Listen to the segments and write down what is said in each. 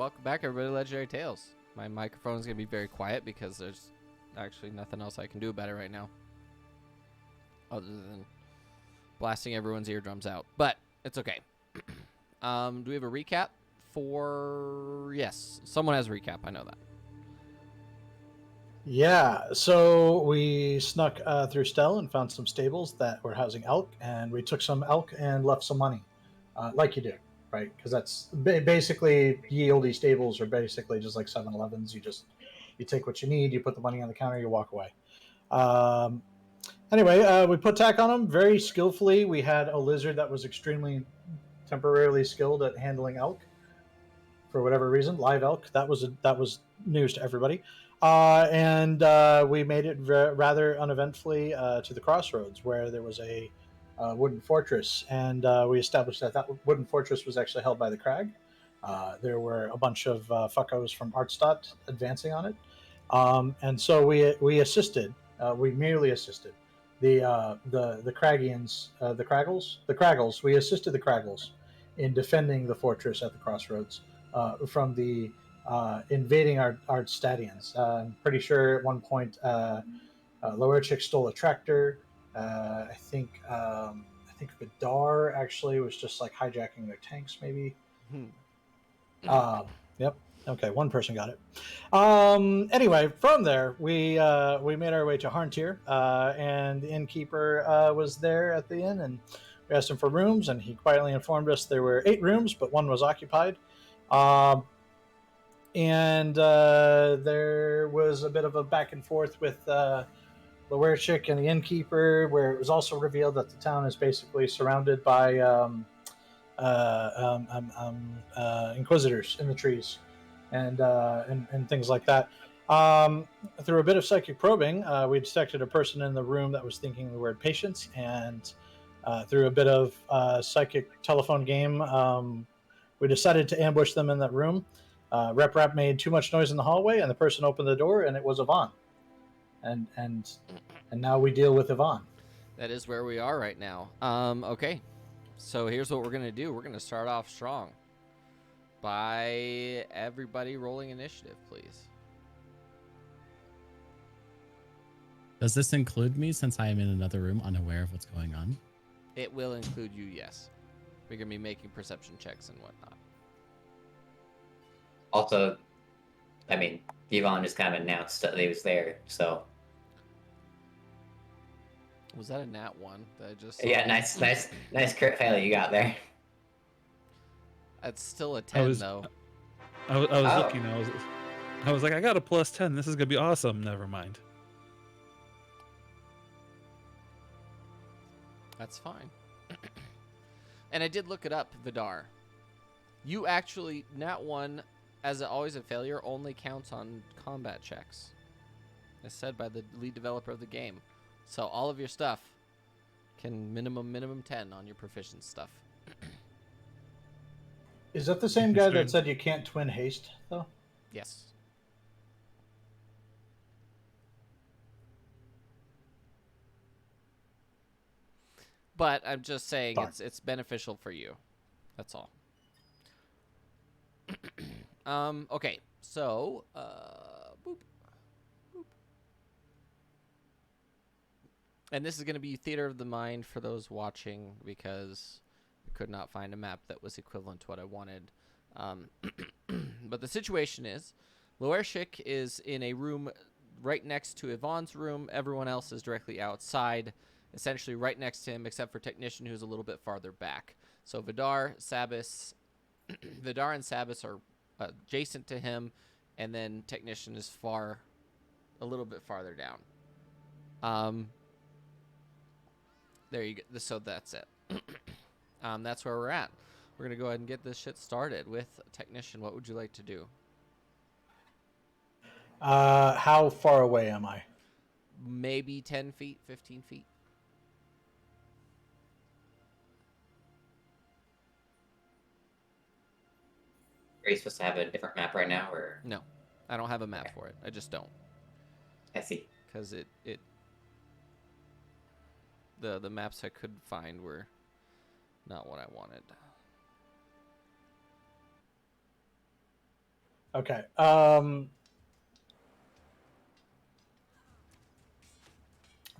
welcome back, everybody, to Legendary Tales. My microphone is going to be very quiet because there's actually nothing else I can do about it right now, other than blasting everyone's eardrums out. But it's okay. Do we have a recap for... Yes, someone has a recap. I know that. Yeah, so we snuck through Stell and found some stables that were housing elk, and we took some elk and left some money, like you do, right? Because that's basically ye olde stables are basically just like 7-Elevens. You take what you need, you put the money on the counter, you walk away. Anyway, we put tack on them very skillfully. We had a lizard that was extremely temporarily skilled at handling elk for whatever reason, live elk. That was news to everybody. And we made it rather uneventfully to the crossroads, where there was a wooden fortress, and we established that wooden fortress was actually held by the crag. There were a bunch of fuckos from Artstadt advancing on it, and so we assisted. We merely assisted the Cragians, the Kraggles. We assisted the Kraggles in defending the fortress at the crossroads from the invading our Stadians. I'm pretty sure at one point Loerchik stole a tractor. I think Vidar actually was just like hijacking their tanks, maybe. Yep. Okay, one person got it. Anyway, from there we made our way to Harntier, and the innkeeper was there at the inn, and we asked him for rooms, and he quietly informed us there were 8 rooms, but one was occupied. And there was a bit of a back and forth with Loerchik and the innkeeper, where it was also revealed that the town is basically surrounded by inquisitors in the trees and things like that. Through a bit of psychic probing, we detected a person in the room that was thinking the word patience, and through a bit of psychic telephone game, we decided to ambush them in that room. Rep made too much noise in the hallway, and the person opened the door, and it was Yvonne. And now we deal with Yvonne. That is where we are right now. Okay, so here's what we're going to do. We're going to start off strong by everybody rolling initiative, please. Does this include me, since I am in another room unaware of what's going on? It will include you, yes. We're going to be making perception checks and whatnot. Also, I mean, Yvonne just kind of announced that he was there, so. Was that a nat 1 that I just saw? Yeah, nice crit fail you got there. That's still a 10, though. I was looking. I was like, I got a plus 10. This is gonna be awesome. Never mind. That's fine. And I did look it up, Vidar. You actually, nat 1, as always a failure, only counts on combat checks, as said by the lead developer of the game. So all of your stuff can minimum 10 on your proficient stuff. Is that the same guy that said you can't twin haste, though? Yes. But I'm just saying it's beneficial for you. That's all. Okay, so boop. And this is going to be Theater of the Mind for those watching, because I could not find a map that was equivalent to what I wanted. But the situation is, Loerchik is in a room right next to Yvonne's room. Everyone else is directly outside, essentially right next to him, except for Technician, who's a little bit farther back. So Vidar and Sabis are adjacent to him, and then Technician is a little bit farther down. There you go. So that's it. That's where we're at. We're going to go ahead and get this shit started with Technician. What would you like to do? How far away am I? Maybe 10 feet, 15 feet. Are you supposed to have a different map right now, or? No, I don't have a map for it. I just don't. I see. Because the maps I could find were not what I wanted. Okay.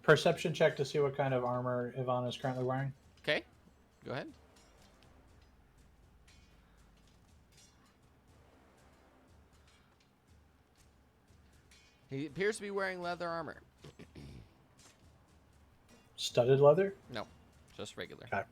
Perception check to see what kind of armor Yvonne is currently wearing. Okay, go ahead. He appears to be wearing leather armor. Studded leather? No, just regular. Okay.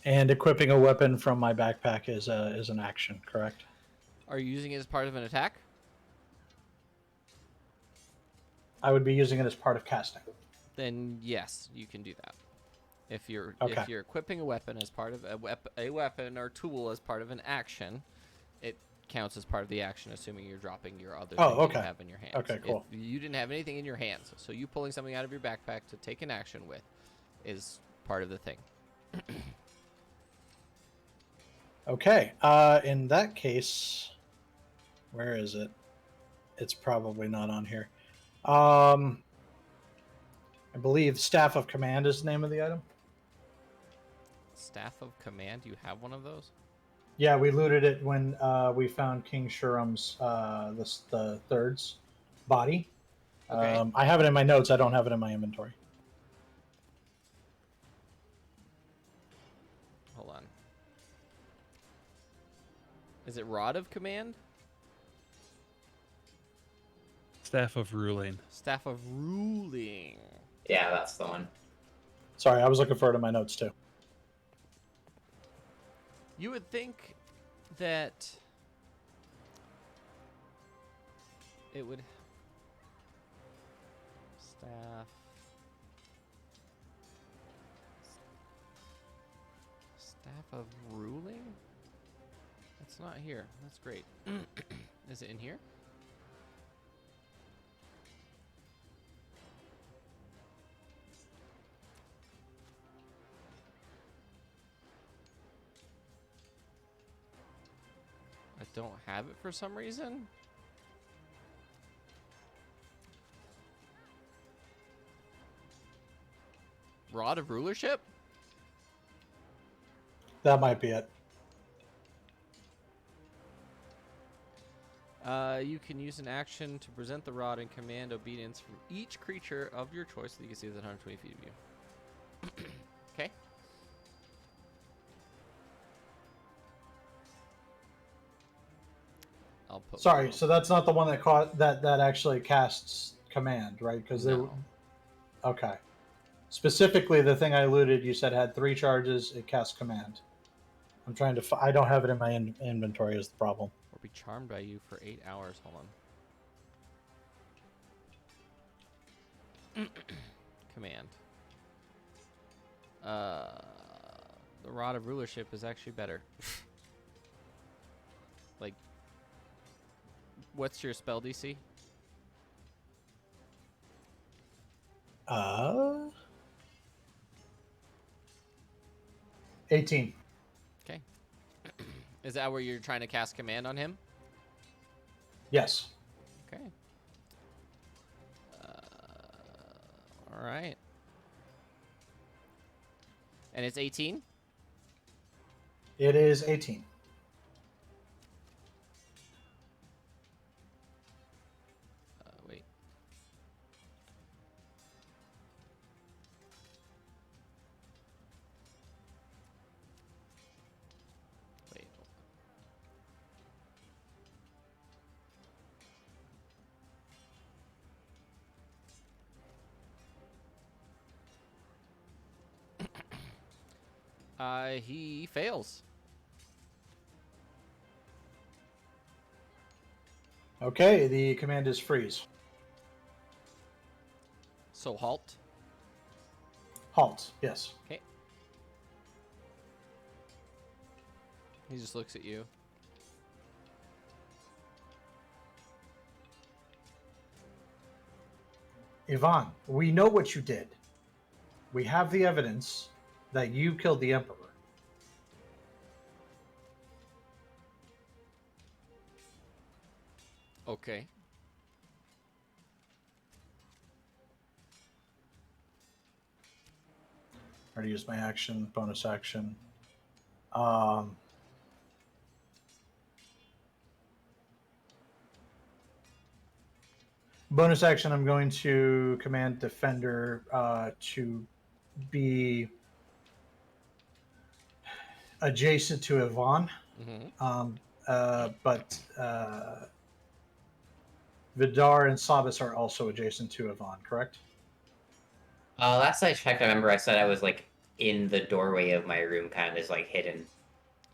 And equipping a weapon from my backpack is an action, correct? Are you using it as part of an attack? I would be using it as part of casting. Then yes, you can do that. If you're Okay. equipping a weapon as part of a weapon or tool as part of an action, it counts as part of the action, assuming you're dropping your other Oh, thing that okay. you have in your hands. Okay, cool. If you didn't have anything in your hands, so you pulling something out of your backpack to take an action with is part of the thing. Okay. In that case, where is it? It's probably not on here. I believe Staff of Command is the name of the item. Staff of Command, you have one of those? Yeah, we looted it when we found King Shurum's the third's body. Okay. I have it in my notes. I don't have it in my inventory. Hold on. Is it Rod of Command? Staff of ruling. Staff of Ruling. Yeah, that's the one. Sorry, I was looking for it in my notes too. You would think that it would staff of ruling? That's not here. That's great. Is it in here? I don't have it for some reason. Rod of Rulership? That might be it. You can use an action to present the rod and command obedience from each creature of your choice that you can see within 120 feet of you. Okay. I'll put. Sorry, so that's not the one that caught that actually casts command, right? Because they were No. okay. Specifically, the thing I looted, you said had 3 charges. It casts command. I'm trying to. I don't have it in my inventory. Is the problem? Or be charmed by you for 8 hours. Hold on. Command. The Rod of Rulership is actually better. Like, what's your spell DC? 18. Okay. Is that where you're trying to cast command on him? Yes. Okay. All right. And it's 18? It is 18. Wait. Wait. He fails. Okay, the command is freeze. So halt. Halt. Yes. Okay. He just looks at you. Yvonne, we know what you did. We have the evidence that you killed the Emperor. Okay. already used my action, bonus action. Um, bonus action, I'm going to command Defender to be adjacent to Yvonne. But Vidar and Sabas are also adjacent to Yvonne, correct? Last I checked, I remember I said I was like in the doorway of my room, kind of just like hidden.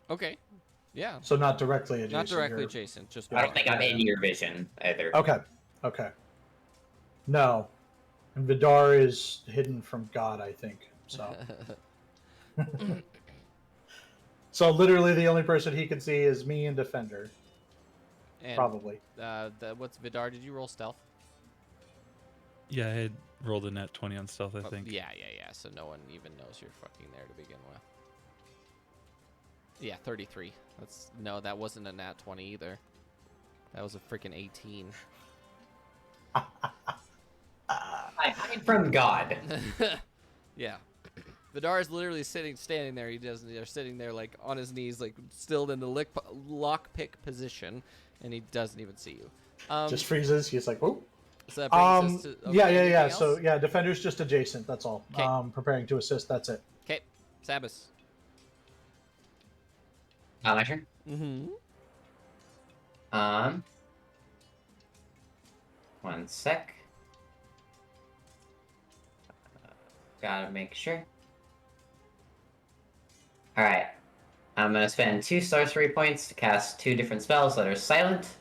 Okay. Yeah. So not directly adjacent. Not directly adjacent, just I don't think I'm in your vision either. Okay. Okay. No. And Vidar is hidden from God, I think. So. So literally the only person he can see is me and Defender. And, Probably. What's Vidar? Did you roll stealth? Yeah, I had rolled a nat 20 on stealth, I think. Yeah. So no one even knows you're fucking there to begin with. Yeah, 33. That wasn't a nat 20 either. That was a freaking 18. I hide from God. Yeah. Vidar is literally standing there. They're sitting there like on his knees, like still in the lockpick position, and he doesn't even see you. Just freezes. He's like, whoop. So that brings us to, okay, yeah. else? So yeah, Defender's just adjacent. That's all. 'Kay. Preparing to assist. That's it. Okay, Sabas. My turn. Mm-hmm. 1 sec. Gotta make sure. Alright. I'm gonna spend 2 sorcery points to cast 2 different spells that are silent.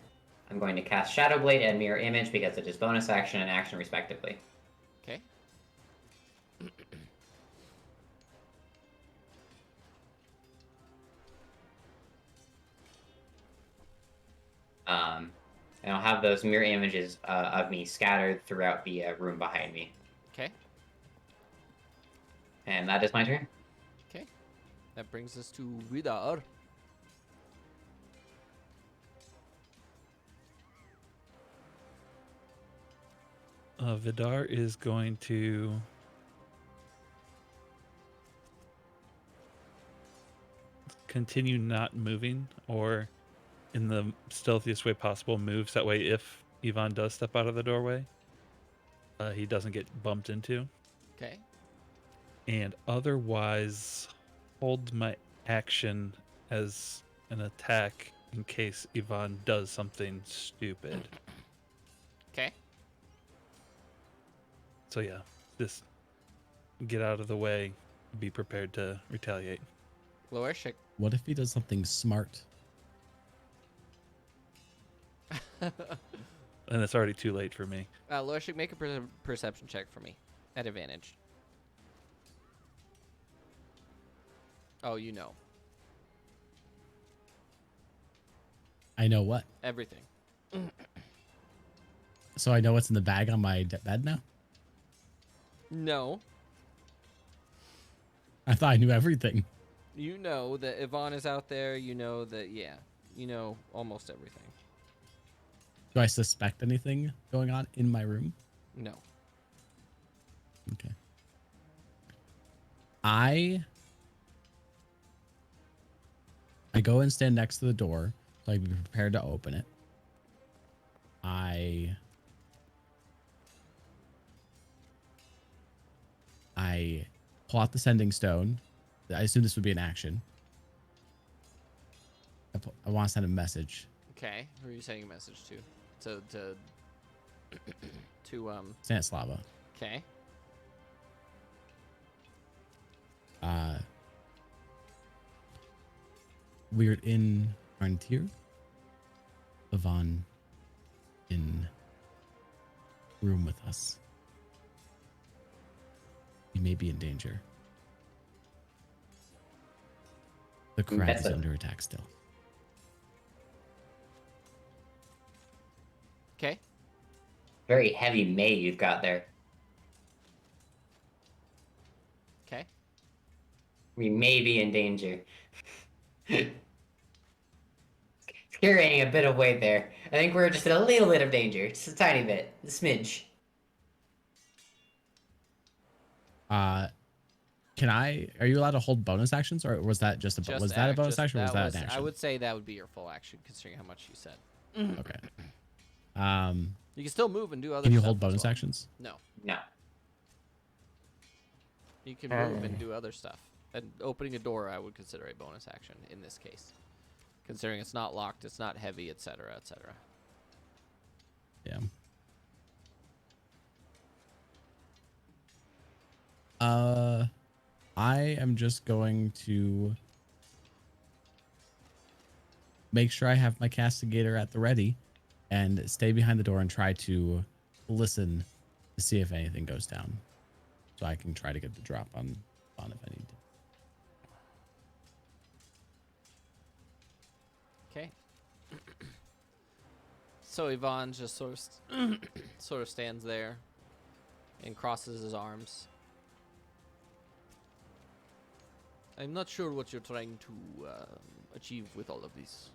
I'm going to cast Shadow Blade and Mirror Image because it is bonus action and action respectively. Okay. And I'll have those mirror images of me scattered throughout the room behind me. Okay. And that is my turn. Okay. That brings us to Vidar. Vidar is going to continue not moving, or in the stealthiest way possible moves. That way, if Yvonne does step out of the doorway, he doesn't get bumped into. Okay. And otherwise, hold my action as an attack in case Yvonne does something stupid. Okay. So yeah, just get out of the way, be prepared to retaliate. Loershik. What if he does something smart? And it's already too late for me. Loershik, make a perception check for me. At advantage. Oh, you know. I know what. Everything. So I know what's in the bag on my bed now? No. I thought I knew everything. You know that Yvonne is out there. You know that, yeah. You know almost everything. Do I suspect anything going on in my room? No. Okay. I go and stand next to the door, so I can be prepared to open it. I pull out the sending stone. I assume this would be an action. I want to send a message. Okay. Who are you sending a message to? To Stanislava. Okay. We're in Arntir. Yvonne in room with us. You may be in danger. The crag is under attack still. Okay. Very heavy may you've got there. Okay. We may be in danger. Carrying a bit of weight there. I think we're just in a little bit of danger. Just a tiny bit. A smidge. can I? Are you allowed to hold bonus actions, or was that just a Just was that a act- bonus just- action, or was that an I action? would say that would be your full action, considering how much you said. Okay. You can still move and do other Can you stuff hold as bonus well. actions? No. No. You can move and do other stuff. And opening a door, I would consider a bonus action in this case. Considering it's not locked, it's not heavy, etc., etc. Yeah. I am just going to make sure I have my castigator at the ready and stay behind the door and try to listen to see if anything goes down. So I can try to get the drop on if I need to. Okay. So Yvonne just sort of stands there and crosses his arms. I'm not sure what you're trying to achieve with all of this.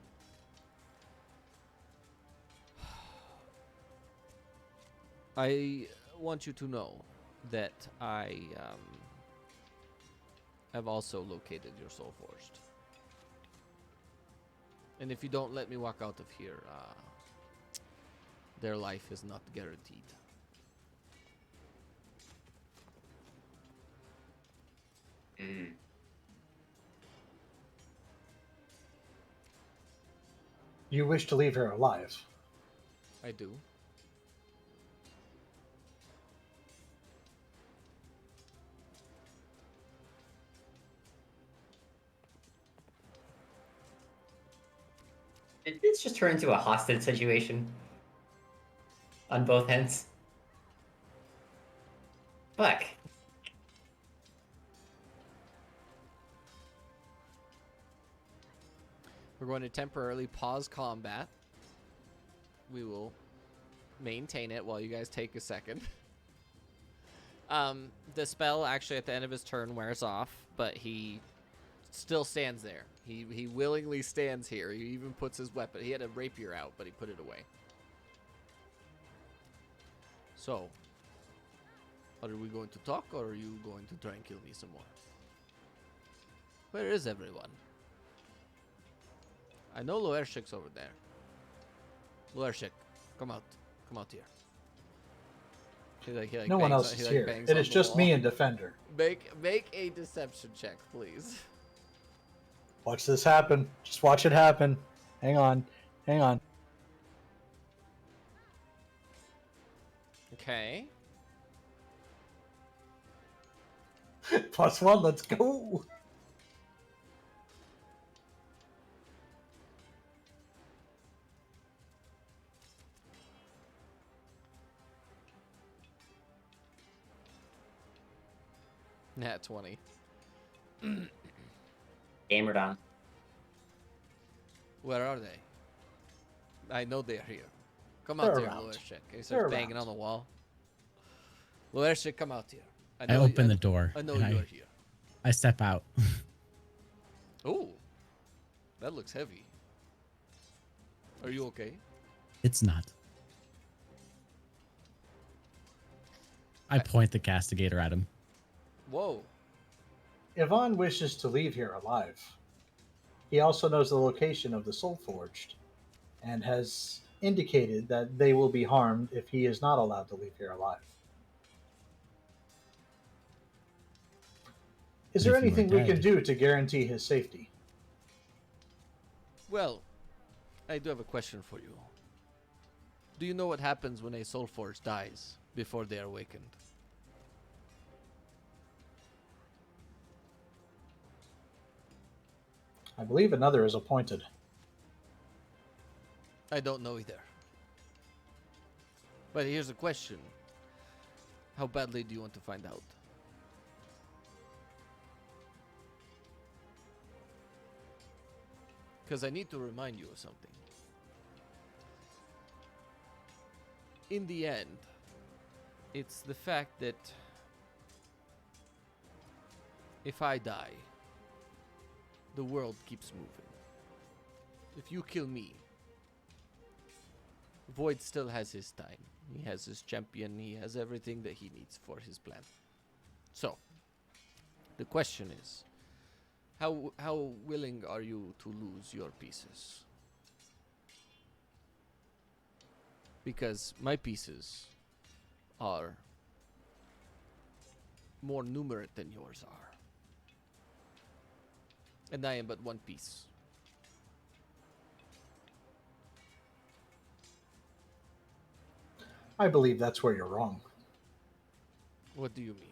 I want you to know that I have also located your Soulforged. And if you don't let me walk out of here, their life is not guaranteed. Mm. You wish to leave her alive. I do. Did this just turn into a hostage situation? On both ends? Fuck. We're going to temporarily pause combat. We will maintain it while you guys take a second. The spell actually at the end of his turn wears off, but he still stands there. He willingly stands here. He even puts his weapon. He had a rapier out, but he put it away. So, are we going to talk, or are you going to try and kill me some more? Where is everyone? I know Loershik's over there. Loershik, come out. Come out here. He No one bangs else on- is he here. bangs It on is the just me wall. and Defender. Make a deception check, please. Watch this happen. Just watch it happen. Hang on. Hang on. Okay. +1, let's go. Nat 20. Gamer down. Where are they? I know they're here. Come They're out here, around. Loershik. He They're starts banging around. on the wall. Loershik, come out here. I open the door. I know and you're here. I step out. Oh, that looks heavy. Are you okay? It's not. I point the castigator at him. Whoa. Yvonne wishes to leave here alive. He also knows the location of the Soulforged and has indicated that they will be harmed if he is not allowed to leave here alive. Is But there if you were anything we can dead- do to guarantee his safety? Well, I do have a question for you. Do you know what happens when a Soulforged dies before they are awakened? I believe another is appointed. I don't know either. But here's a question. How badly do you want to find out? Because I need to remind you of something. In the end, it's the fact that if I die, the world keeps moving. If you kill me, Void still has his time. He has his champion. He has everything that he needs for his plan. So, The question is, how willing are you to lose your pieces? Because my pieces are more numerate than yours are. And I am but one piece. I believe that's where you're wrong. What do you mean?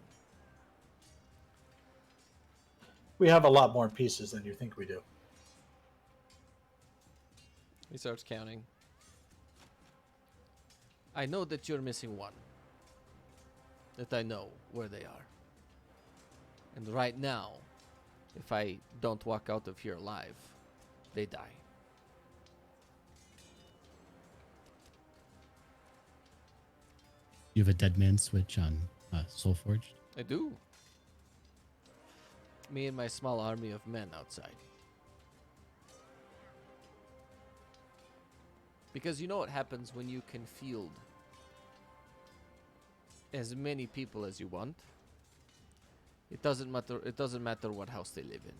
We have a lot more pieces than you think we do. He starts counting. I know that you're missing one. That I know where they are. And right now, if I don't walk out of here alive, they die. You have a dead man switch on Soulforged. I do. Me and my small army of men outside. Because you know what happens when you can field as many people as you want? It doesn't matter what house they live in.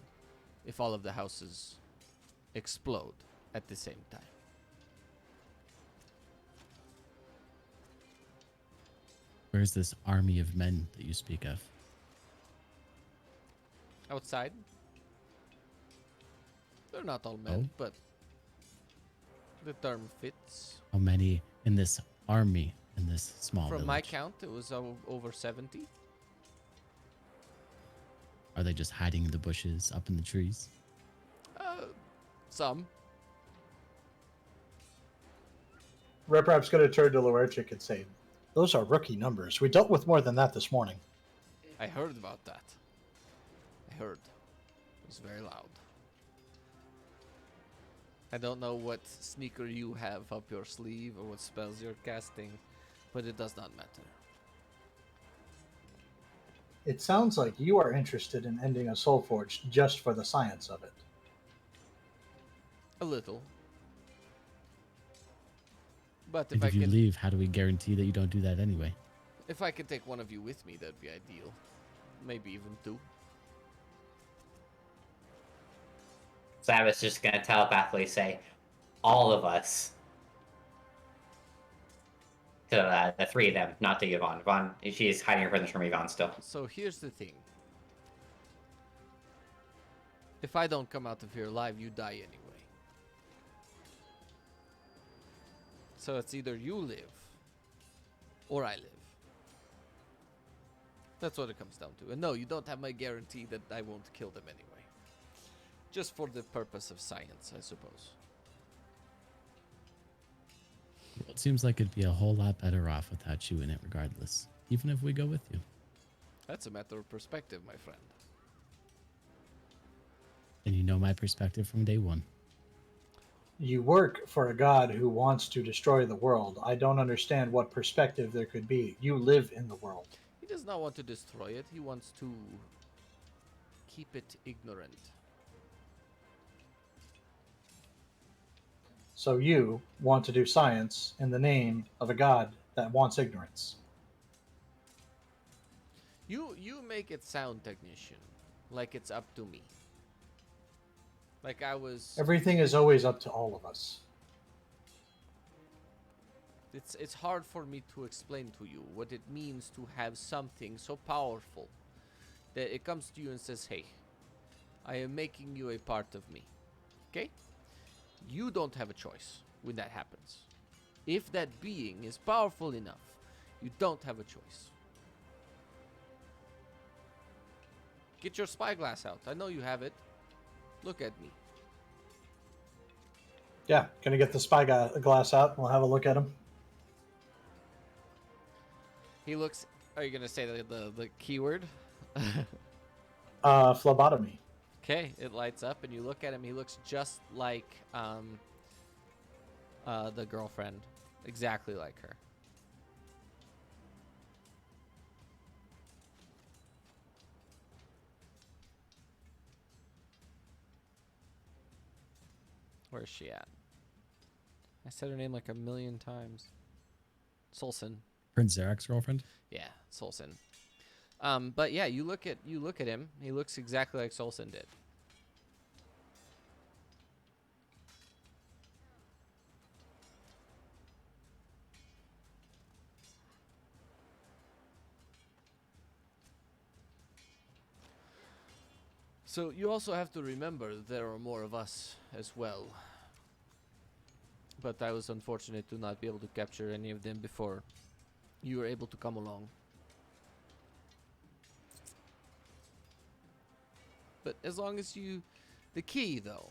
If all of the houses explode at the same time. Where's this army of men that you speak of? Outside? They're not all men, Oh? but the term fits. How many in this army in this small From my village? count, it was over 70. Are they just hiding in the bushes, up in the trees? Some. Reprap's going to turn to Loerchik and say, "Those are rookie numbers. We dealt with more than that this morning." I heard about that. I heard. It was very loud. I don't know what sneaker you have up your sleeve or what spells you're casting, but it does not matter. It sounds like you are interested in ending a Soulforged just for the science of it. A little. But And if I if you can, leave, how do we guarantee that you don't do that anyway? if I could take one of you with me, that'd be ideal. Maybe even two. Sabbath's just gonna telepathically say, all of us. To the three of them, not to Yvonne. Yvonne, she's hiding her presence from Yvonne still. So here's the thing. If I don't come out of here alive, you die anyway. So it's either you live or I live. That's what it comes down to. And no, you don't have my guarantee that I won't kill them anyway. Just for the purpose of science, I suppose. Well, it seems like it'd be a whole lot better off without you in it regardless, even if we go with you. That's a matter of perspective, my friend. And you know my perspective from day one. You work for a god who wants to destroy the world. I don't understand what perspective there could be. You live in the world. He does not want to destroy it. He wants to keep it ignorant. So you want to do science in the name of a god that wants ignorance. You make it sound, technician, like it's up to me. Like I was. Everything is always up to all of us. It's hard for me to explain to you what it means to have something so powerful that it comes to you and says, "Hey, I am making you a part of me." Okay? You don't have a choice when that happens. If that being is powerful enough, you don't have a choice. Get your spyglass out. I know you have it. Look at me. Yeah, gonna get the spy glass out. We'll have a look at him. He looks. Are you gonna say the keyword? Phlebotomy. Okay, it lights up, and you look at him. He looks just like the girlfriend, exactly like her. Where is she at? I said her name like a million times. Solson. Prince Zarek's girlfriend? Yeah, Solson. But yeah, you look at him. He looks exactly like Solson did. So you also have to remember that there are more of us as well. But I was unfortunate to not be able to capture any of them before you were able to come along. But as long as you... The key, though,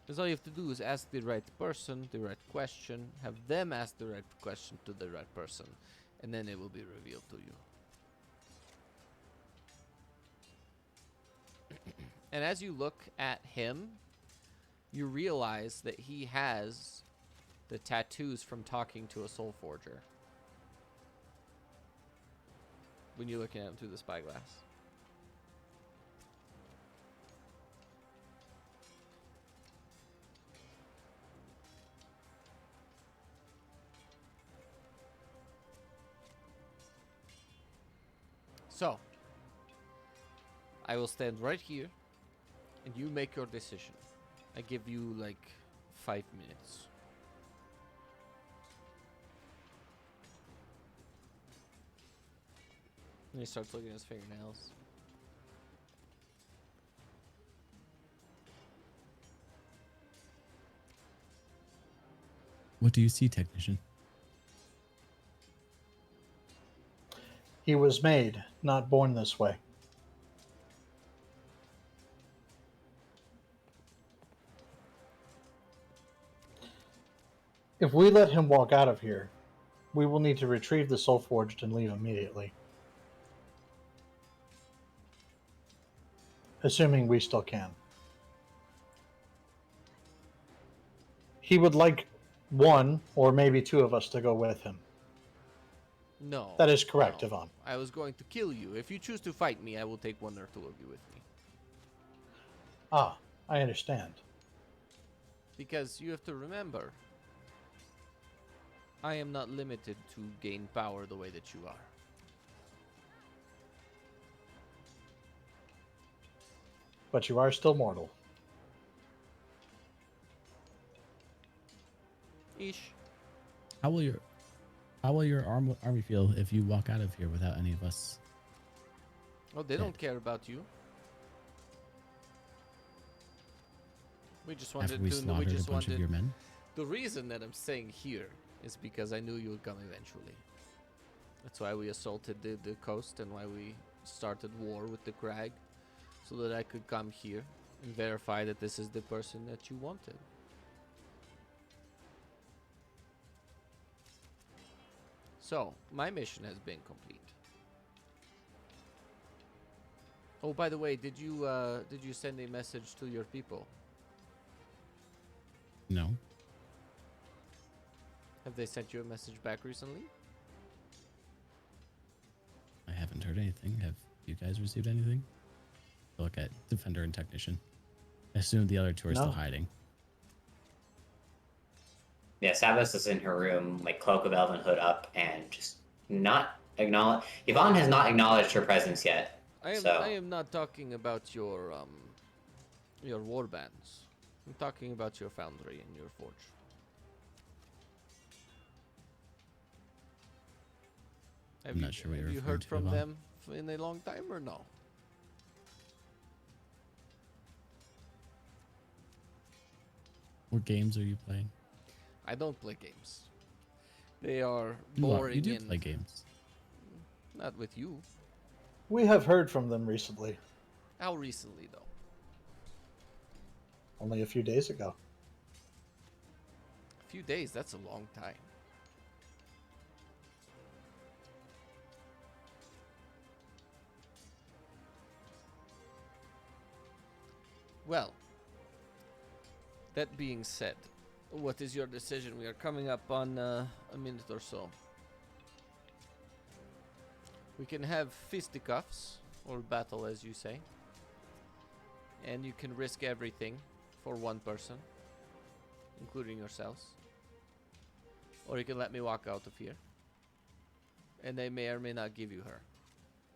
is all you have to do is ask the right person, the right question, have them ask the right question to the right person, and then it will be revealed to you. And as you look at him, you realize that he has the tattoos from talking to a soul forger. When you're looking at him through the spyglass. So, I will stand right here, and you make your decision. I give you like 5 minutes. And he starts looking at his fingernails. What do you see, technician? He was made, not born this way. If we let him walk out of here, we will need to retrieve the Soulforged and leave immediately. Assuming we still can. He would like one or maybe two of us to go with him. No. That is correct, no. Yvonne. I was going to kill you. If you choose to fight me, I will take one or two of you with me. Ah, I understand. Because you have to remember, I am not limited to gain power the way that you are. But you are still mortal. Ish. How will your army feel if you walk out of here without any of us? Oh, they don't care about you. We just wanted After we to. slaughtered We just a bunch wanted. of your men? The reason that I'm staying here is because I knew you would come eventually. That's why we assaulted the coast and why we started war with the crag, so that I could come here and verify that this is the person that you wanted. So, my mission has been complete. Oh, by the way, did you send a message to your people? No. Have they sent you a message back recently? I haven't heard anything. Have you guys received anything? Look at Defender and Technician. I assume the other two are still No. hiding. Yeah, Sabas is in her room, like cloak of elven hood up, and just not acknowledge. Yvonne has not acknowledged her presence yet. I So am not talking about your war bands. I'm talking about your foundry and your forge. I'm not sure what you're Have you referring heard to, from Yvonne. them in a long time or no? What games are you playing? I don't play games. They are You boring do and play games. not with you. We have heard from them recently, How recently though? only a few days ago. A few days, that's a long time. Well, that being said, what is your decision? We are coming up on a minute or so. We can have fisticuffs, or battle as you say. And you can risk everything for one person, including yourselves. Or you can let me walk out of here. And they may or may not give you her.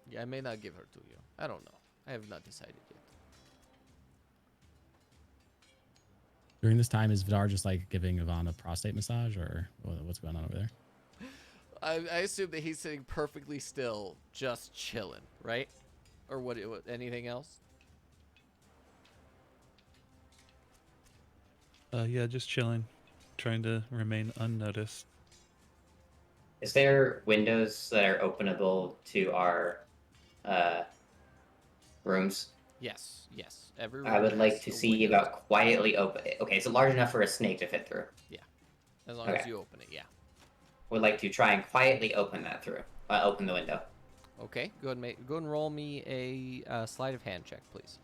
Yeah, I may not give her to you. I don't know. I have not decided yet. During this time, is Vidar just like giving Yvonne a prostate massage, or what's going on over there? I assume that he's sitting perfectly still, just chilling, right? Or what? Anything else? Yeah, just chilling, trying to remain unnoticed. Is there windows that are openable to our rooms? Yes, yes. Every I room would like has to a see window. about quietly open it. Okay, is it large enough for a snake to fit through? Yeah, as long as Okay. you open it. Yeah. Would like to try and quietly open that through. Open the window. Okay. Go ahead and roll me a sleight of hand check, please.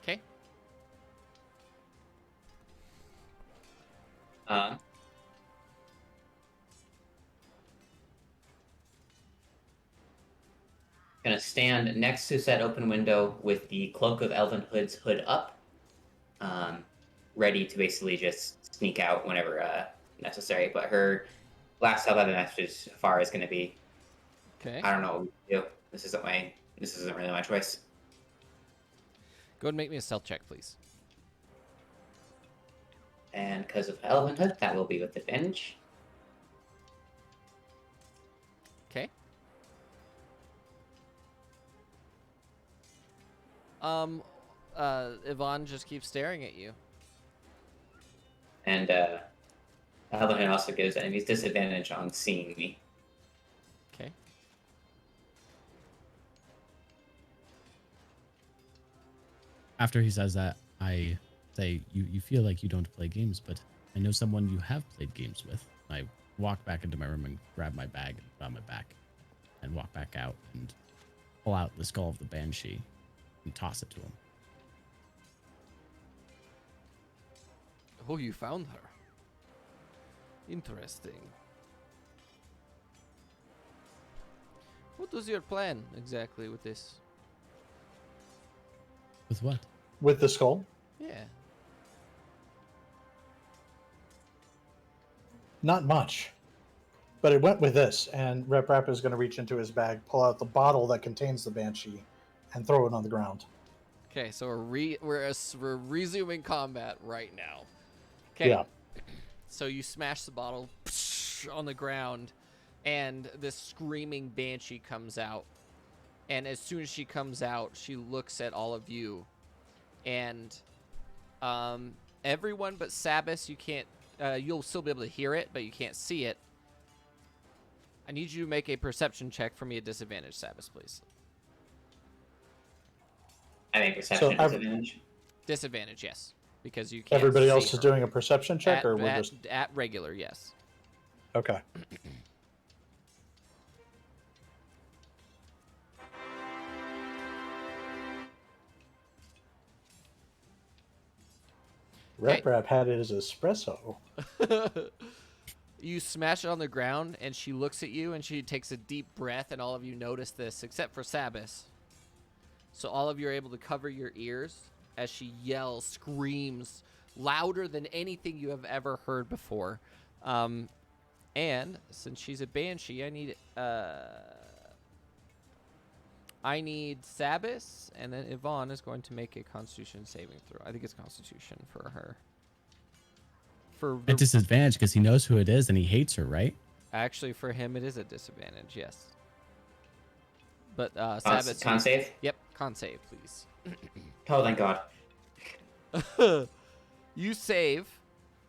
Okay. Um, gonna stand next to said open window with the Cloak of Elvenhood's hood up, ready to basically just sneak out whenever necessary. But her last help out of the message as far as gonna be, Okay. I don't know what we do. This isn't really my choice. Go ahead and make me a stealth check, please. And because of Elvenhood, that will be with advantage. Okay. Yvonne just keeps staring at you. And Elvenhood also gives enemies disadvantage on seeing me. Okay. After he says that, I say, you feel like you don't play games, but I know someone you have played games with. I walk back into my room and grab my bag on my back and walk back out and pull out the skull of the banshee and toss it to him. Oh, you found her. Interesting. What was your plan exactly with this? With what? With the skull? Yeah. Not much. But it went with this, and Rep Rap is going to reach into his bag, pull out the bottle that contains the banshee, and throw it on the ground. Okay, so we're resuming combat right now. Okay. Yeah. So you smash the bottle on the ground, and this screaming banshee comes out. And as soon as she comes out, she looks at all of you, and everyone but Sabas, you can't. You'll still be able to hear it, but you can't see it. I need you to make a perception check for me at disadvantage, Sabas, please. I make perception So disadvantage. Disadvantage, yes, because you can't. Everybody see else her. is doing a perception check, at, or we're at, just at regular, yes. okay. Rep Rap had it as espresso. You smash it on the ground, and she looks at you, and she takes a deep breath, and all of you notice this, except for Sabas. So all of you are able to cover your ears as she yells, screams, louder than anything you have ever heard before. And since she's a banshee, I need Sabas, and then Yvonne is going to make a Constitution saving throw. I think it's Constitution for her. At disadvantage because he knows who it is and he hates her, right? Actually, for him, it is a disadvantage, yes. But Con Sabas, save? Yep, con save, please. Oh, thank God. You save,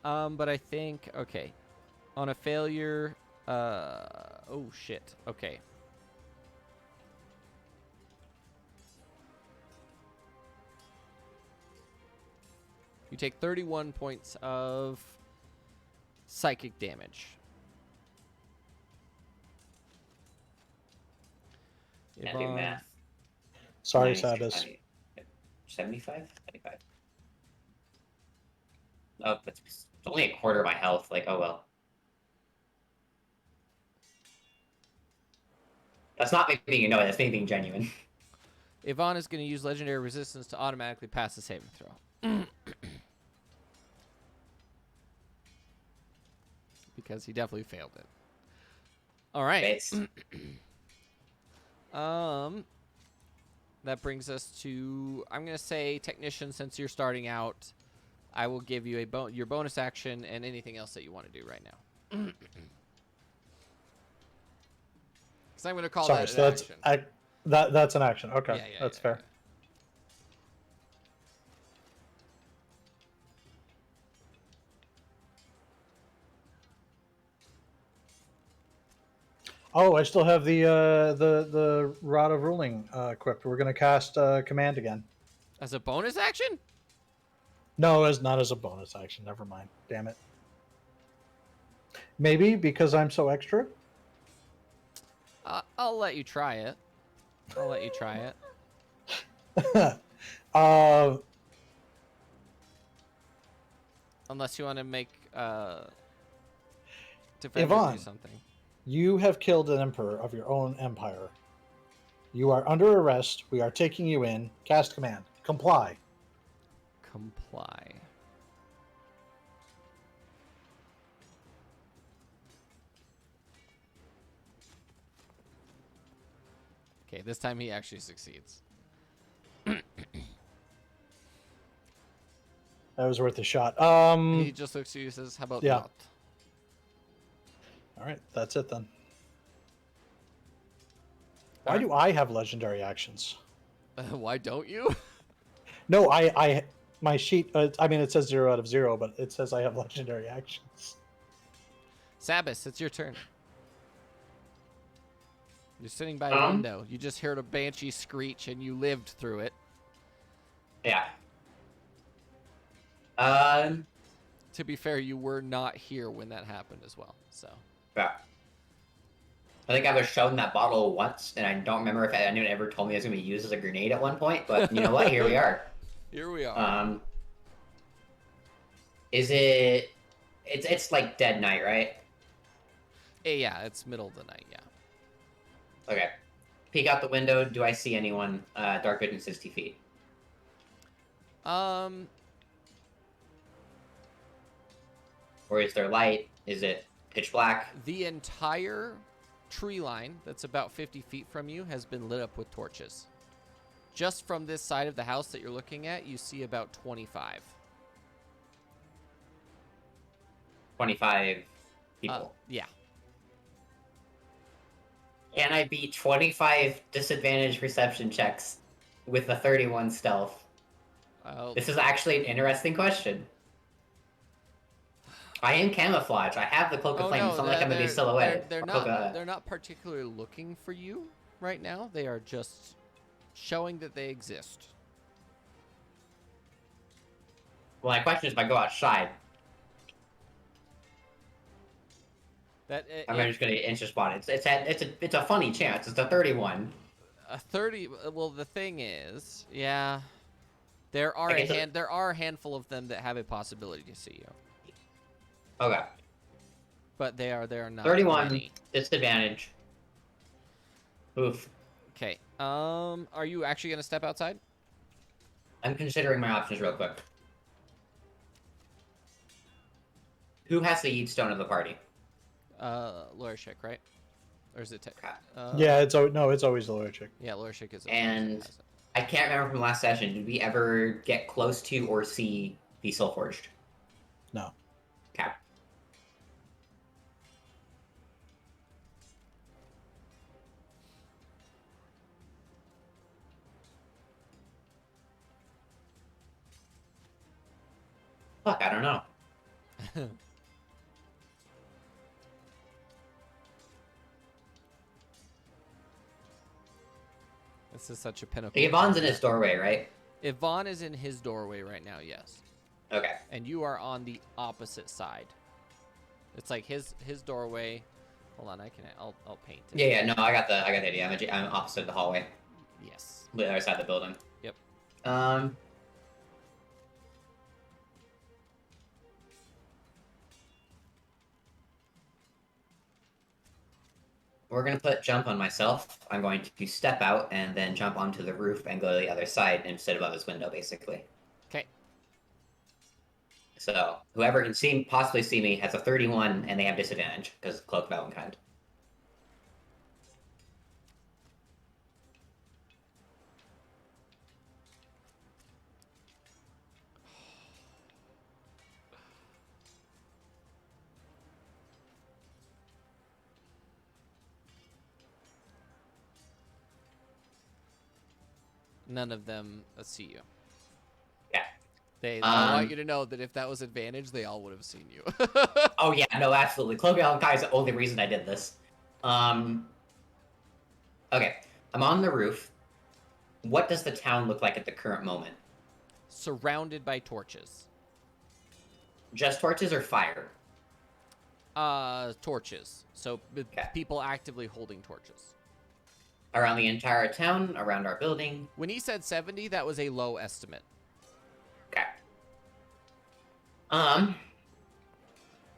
but I think, okay. On a failure, oh shit, okay. You take 31 points of psychic damage. Can't do math. Sorry, Nice, Sabas. 75? 75. Oh, it's only a quarter of my health. Like, oh well. That's not me being annoyed. That's me being genuine. Yvonne is going to use legendary resistance to automatically pass the saving throw. Because he definitely failed it. All right. Based. That brings us to, I'm going to say, Technician, since you're starting out, I will give you your bonus action and anything else that you want to do right now. Because I'm going to call Sorry, that so an that's action. that's an action. Okay, Yeah, that's fair. Oh, I still have the Rod of Ruling equipped. We're gonna cast Command again. As a bonus action? No, as not as a bonus action. Never mind. Damn it. Maybe because I'm so extra. I'll let you try it. I'll let you try it. uh, Unless you want to make Defender Yvonne, do something. you have killed an emperor of your own empire. You are under arrest. We are taking you in. Cast Command. Comply. Comply. Okay, this time he actually succeeds. That was worth a shot. He just looks at you and says, how about Yeah. not? All right, that's it then. Why Alright. do I have legendary actions? Why don't you? No, my sheet. I mean, it says 0 out of 0, but it says I have legendary actions. Sabas, it's your turn. You're sitting by a window. You just heard a banshee screech and you lived through it. Yeah. To be fair, you were not here when that happened as well. So Yeah. I think I was shown that bottle once, and I don't remember if anyone ever told me it was going to be used as a grenade at one point, but you know what? Here we are. here we are. Is it... It's like dead night, right? Yeah, it's middle of the night, yeah. Okay. Peek out the window. Do I see anyone? Dark vision 60 feet. Or is there light? Is it pitch black? The entire tree line that's about 50 feet from you has been lit up with torches. Just from this side of the house that you're looking at, you see about 25. 25 people. Yeah. Can I beat 25 disadvantage perception checks with a 31 stealth? This is actually an interesting question. I am camouflage. I have the cloak of flame. It's not like I'm gonna be silhouetted. They're not particularly looking for you right now. They are just showing that they exist. Well, my question is, if I go outside, I'm just gonna get instant spotted. It's a funny chance. It's a 31. A 30. Well, the thing is, yeah, there are there are a handful of them that have a possibility to see you. Okay. But they are not 31 many. disadvantage. Oof. Okay. Are you actually gonna step outside? I'm considering my options real quick. Who has the Yeet Stone of the party? Lorishik, right? Or is it? Yeah, it's always the lower chick. Yeah, Lorishik is. And I can't remember from last session. Did we ever get close to or see the Soulforged? No. Okay. Fuck, I don't know. This is such a pinnacle. Yvonne's in his doorway, right? Yvonne is in his doorway right now, yes. Okay. And you are on the opposite side. It's like his doorway. Hold on, I'll paint it. Yeah, no, I got the idea. I'm opposite the hallway. Yes. The other side of the building. Yep. we're gonna put jump on myself. I'm going to step out and then jump onto the roof and go to the other side instead of above his window, basically. Okay. So whoever can possibly see me has a 31, and they have disadvantage because cloak of Elvenkind. None of them see you. Yeah. I want you to know that if that was advantage, they all would have seen you. Oh yeah, no, absolutely. Cloak of Elvenkind is the only reason I did this. Okay, I'm on the roof. What does the town look like at the current moment? Surrounded by torches. Just torches or fire? Torches. So Okay. people actively holding torches. Around the entire town, around our building. When he said 70, that was a low estimate. Okay.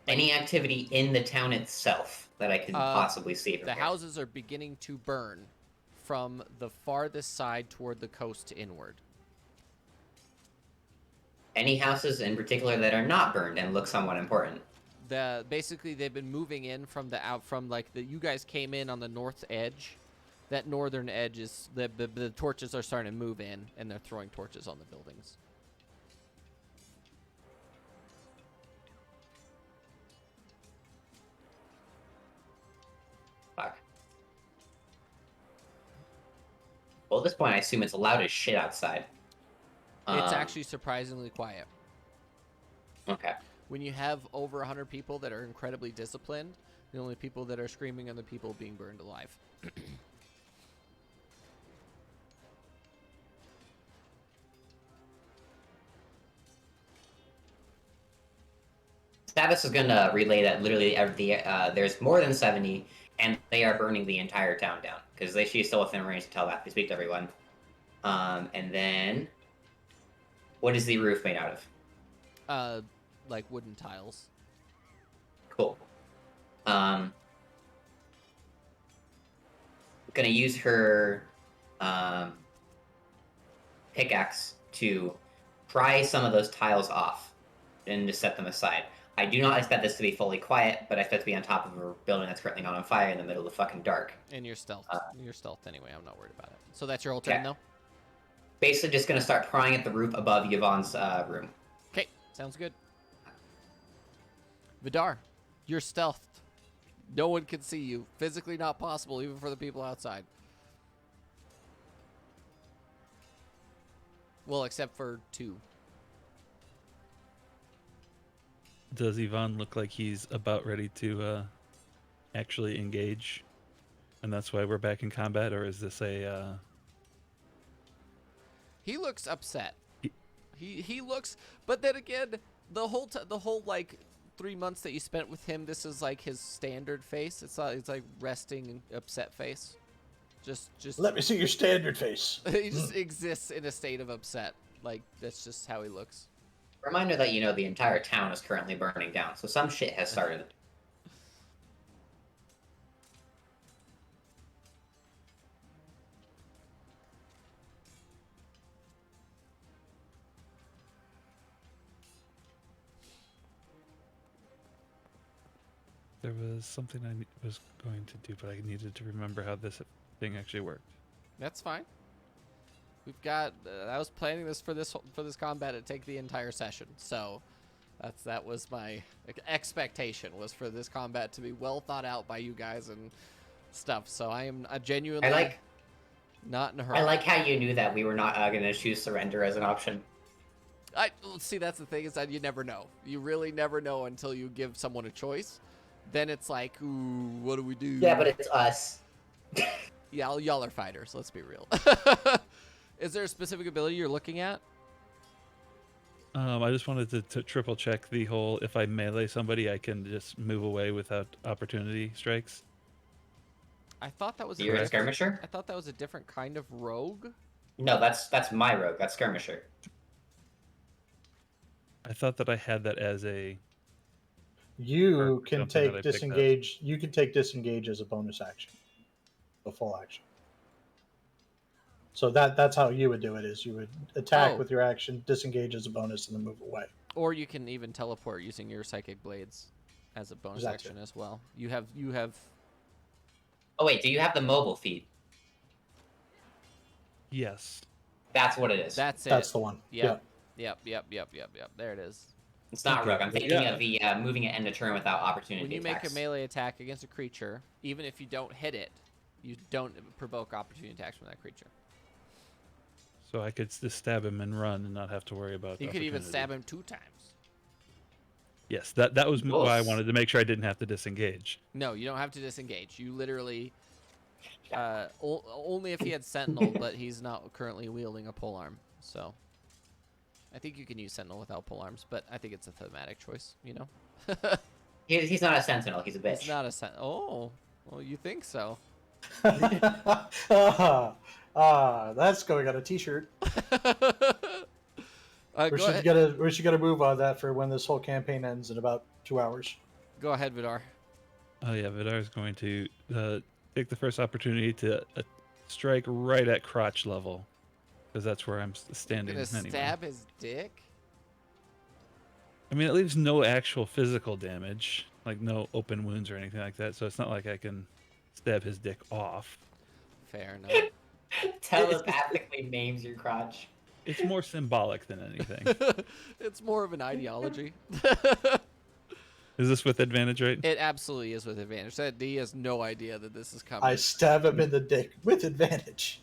Any activity in the town itself that I can possibly see from The here? houses are beginning to burn from the farthest side toward the coast inward. Any houses in particular that are not burned and look somewhat important? Basically they've been moving in from you guys came in on the north edge. That northern edge is the torches are starting to move in, and they're throwing torches on the buildings. Fuck. Well, at this point, I assume it's loud as shit outside. It's actually surprisingly quiet. Okay. When you have over 100 people that are incredibly disciplined, the only people that are screaming are the people being burned alive. Status is gonna relay that literally there's more than 70, and they are burning the entire town down because she's still within range to tell that to speak to everyone. And then, what is the roof made out of? Like wooden tiles. Cool. Gonna use her pickaxe to pry some of those tiles off and just set them aside. I do not expect this to be fully quiet, but I expect to be on top of a building that's currently not on fire in the middle of the fucking dark. And you're stealth. You're stealth anyway. I'm not worried about it. So that's your whole turn, though? Basically just going to start prying at the roof above Yvonne's room. Okay, sounds good. Vidar, you're stealthed. No one can see you. Physically not possible, even for the people outside. Well, except for 2. Does Yvonne look like he's about ready to actually engage? And that's why we're back in combat? Or is this a... He looks upset. He looks... But then again, the whole like 3 months that you spent with him, this is like his standard face. It's like resting upset face. Just Let me see your standard face. He just exists in a state of upset. Like, that's just how he looks. Reminder that, the entire town is currently burning down, so some shit has started. There was something I was going to do, but I needed to remember how this thing actually worked. That's fine. We've got. I was planning this for this combat to take the entire session, so that was my expectation, was for this combat to be well thought out by you guys and stuff. So I am genuinely not in a hurry. I like how you knew that we were not going to choose surrender as an option. See, that's the thing, is that you never know. You really never know until you give someone a choice. Then it's like, ooh, what do we do? Yeah, but it's us. Yeah, y'all are fighters. Let's be real. Is there a specific ability you're looking at? I just wanted to triple check the whole, if I melee somebody, I can just move away without opportunity strikes. I thought that was You're a skirmisher? I thought that was a different kind of rogue. No, that's my rogue. That's skirmisher. I thought that I had that as a... You Or can something that I take picked up. disengage. You can take disengage as a bonus action. the full action. So that's how you would do it: is you would attack Oh. with your action, disengage as a bonus, and then move away. Or you can even teleport using your psychic blades as a bonus That's action it. as well. You have Oh wait, do you have the mobile feat? Yes. That's what it is. that's it. That's the one. Yep. Yep. There it is. It's not Okay, rogue. I'm but thinking yeah. of the moving it end of turn without opportunity When you make attacks. a melee attack against a creature, even if you don't hit it, you don't provoke opportunity attacks from that creature. So I could just stab him and run and not have to worry about. You could even opportunity. stab him 2 times. Yes, that was Oof. why I wanted to make sure I didn't have to disengage. No, you don't have to disengage. You literally, only if he had Sentinel, but he's not currently wielding a polearm. So, I think you can use Sentinel without polearms, but I think it's a thematic choice. You know, He's not a sentinel. He's a bitch. it's not a Oh, well, you think so? That's going on a T-shirt. Go ahead. We should get a move on that for when this whole campaign ends in about 2 hours. Go ahead, Vidar. Oh yeah, Vidar is going to take the first opportunity to strike right at crotch level, because that's where I'm standing. Gonna Anyway. stab his dick. I mean, it leaves no actual physical damage, like no open wounds or anything like that. So it's not like I can stab his dick off. Fair enough. Telepathically names your crotch. It's more symbolic than anything. It's more of an ideology. Is this with advantage, right? It absolutely is with advantage. That he has no idea that this is coming. I stab him in the dick with advantage.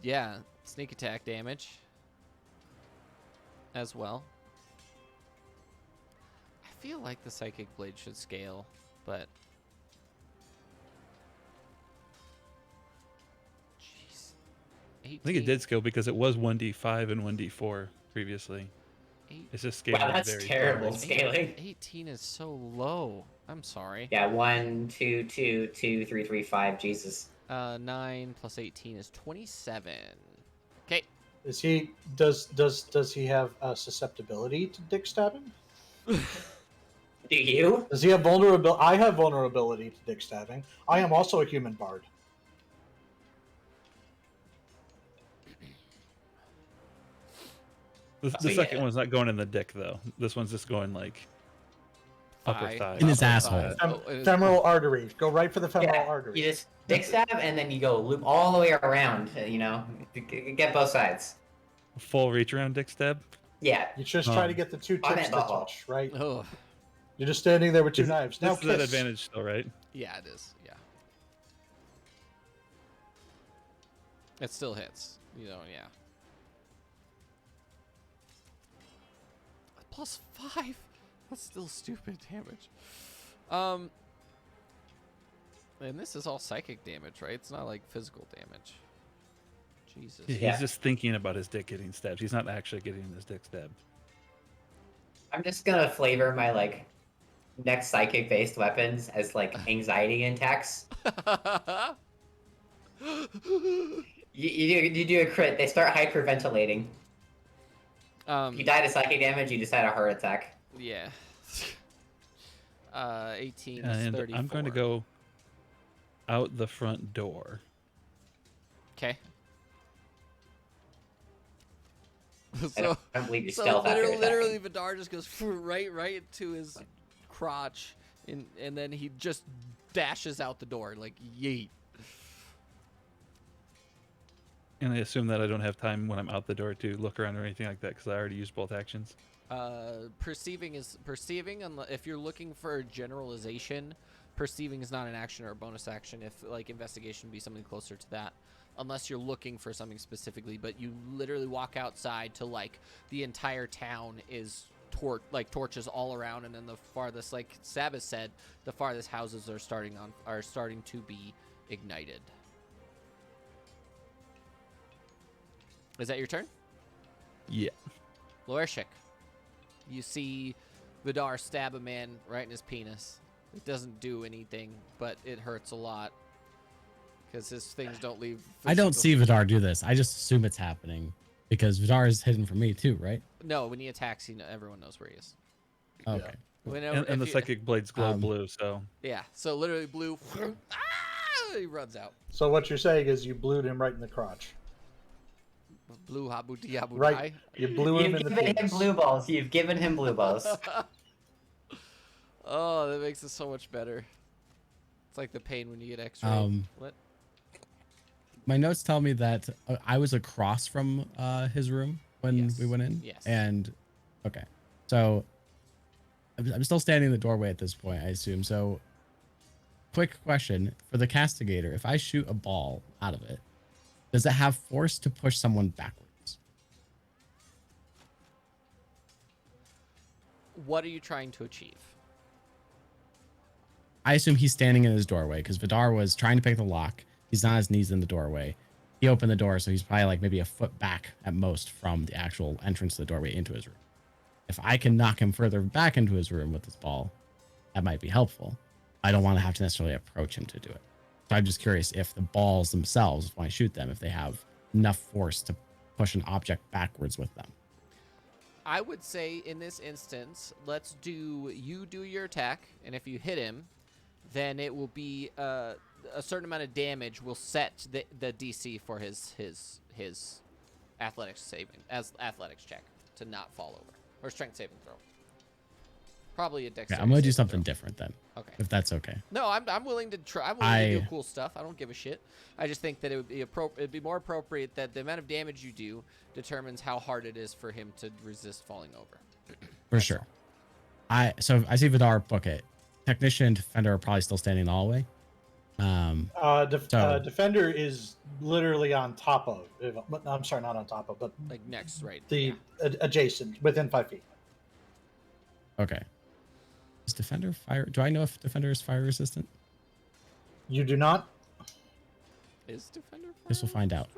Yeah, sneak attack damage as well. I feel like the psychic blade should scale, but jeez, 18, I think it did scale because it was 1d5 and 1d4 previously. It's just scaling Wow, that's very terrible slowly. scaling. 18 is so low. I'm sorry. Yeah, 1, 2, 2, 2, 3, 3, 5. Jesus. 9 plus 18 is 27. Okay. Is he does he have a susceptibility to dick stabbing? Do you? Does he have vulnerability? I have vulnerability to dick stabbing. I am also a human bard. The So, second yeah. one's not going in the dick though. This one's just going like upper Thigh. thigh. In his Upper asshole. thigh. Oh, it is- Femoral artery. Go right for the femoral Yeah, artery. you just dick stab and then you go loop all the way around. You know, get both sides. Full reach around dick stab. Yeah. You just try to get the two On tips that to butthole. touch, right? Oh, You're just standing there with two knives. Now This is at kiss. advantage still, right? yeah, it is. Yeah. It still hits. You know, yeah. Plus 5. That's still stupid damage. And this is all psychic damage, right? It's not like physical damage. Jesus. He's Yeah. just thinking about his dick getting stabbed. He's not actually getting his dick stabbed. I'm just gonna flavor my like next psychic based weapons as like anxiety attacks. You do a crit, they start hyperventilating. If you die to psychic damage, you just had a heart attack. Yeah. 18 is And 34. I'm going to go out the front door. Okay. I So, don't believe you so stealth after attacking. literally, Vidar just goes right to his crotch, and then he just dashes out the door like yeet. And I assume that I don't have time when I'm out the door to look around or anything like that because I already used both actions. Perceiving. If you're looking for a generalization, perceiving is not an action or a bonus action. If like investigation would be something closer to that, unless you're looking for something specifically. But you literally walk outside to like the entire town is torches all around, and then the farthest, like Sabbath said, the farthest houses are starting to be ignited. Is that your turn? Yeah. Loershik, you see Vidar stab a man right in his penis. It doesn't do anything, but it hurts a lot because his things don't leave. I don't physical- see Vidar do this. I just assume it's happening because Vidar is hidden from me too, right? No, when he attacks, everyone knows where he is. Okay. And the psychic blades glow Um, blue, so Yeah, so literally blue. He runs out. So what you're saying is you blued him right in the crotch. Blue habu diabu Right. You blew him You've in the given him penis. blue balls. You've given him blue balls. Oh, that makes it so much better. It's like the pain when you get X-ray. What? My notes tell me that I was across from his room when Yes. we went in. Yes. And okay, so I'm still standing in the doorway at this point, I assume. So, quick question for the castigator: if I shoot a ball out of it, does it have force to push someone backwards? What are you trying to achieve? I assume he's standing in his doorway because Vidar was trying to pick the lock. He's on his knees in the doorway. He opened the door, so he's probably like maybe a foot back at most from the actual entrance to the doorway into his room. If I can knock him further back into his room with this ball, that might be helpful. I don't want to have to necessarily approach him to do it. So I'm just curious if the balls themselves, when I shoot them, if they have enough force to push an object backwards with them. I would say in this instance, you do your attack, and if you hit him, then it will be a certain amount of damage will set the DC for his athletics check to not fall over, or strength saving throw. Probably a dexterity. Okay, I'm gonna do saving something throw. different then. Okay. If that's okay. No, I'm willing to try. I'm willing to do cool stuff. I don't give a shit. I just think that it'd be more appropriate that the amount of damage you do determines how hard it is for him to resist falling over. For sure. So I see Vidar book it. Technician and Defender are probably still standing in the hallway. Defender is literally on top of. I'm sorry, not on top of, but Like next, right? Adjacent, within 5 feet. Okay. Is Defender fire? Do I know if Defender is fire resistant? You do not. Is Defender? Guess we'll find out.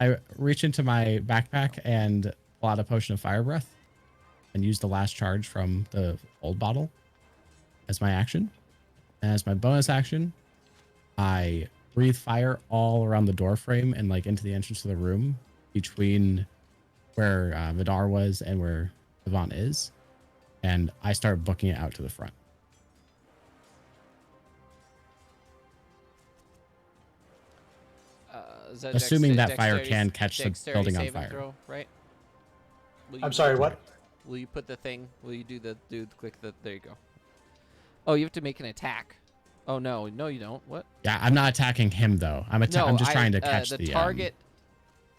I reach into my backpack and pull out a potion of fire breath and use the last charge from the old bottle as my action. And as my bonus action, I breathe fire all around the door frame and like into the entrance to the room between where Vidar was and where Yvonne is. And I start booking it out to the front. Is that Assuming that fire dexterity- can catch the dexterity building on saving fire. throw, right? I'm sorry, what? Will you put the thing? Will you click the? There you go. Oh, you have to make an attack. Oh no, you don't. What? Yeah, I'm not attacking him though. I'm just trying to catch the target.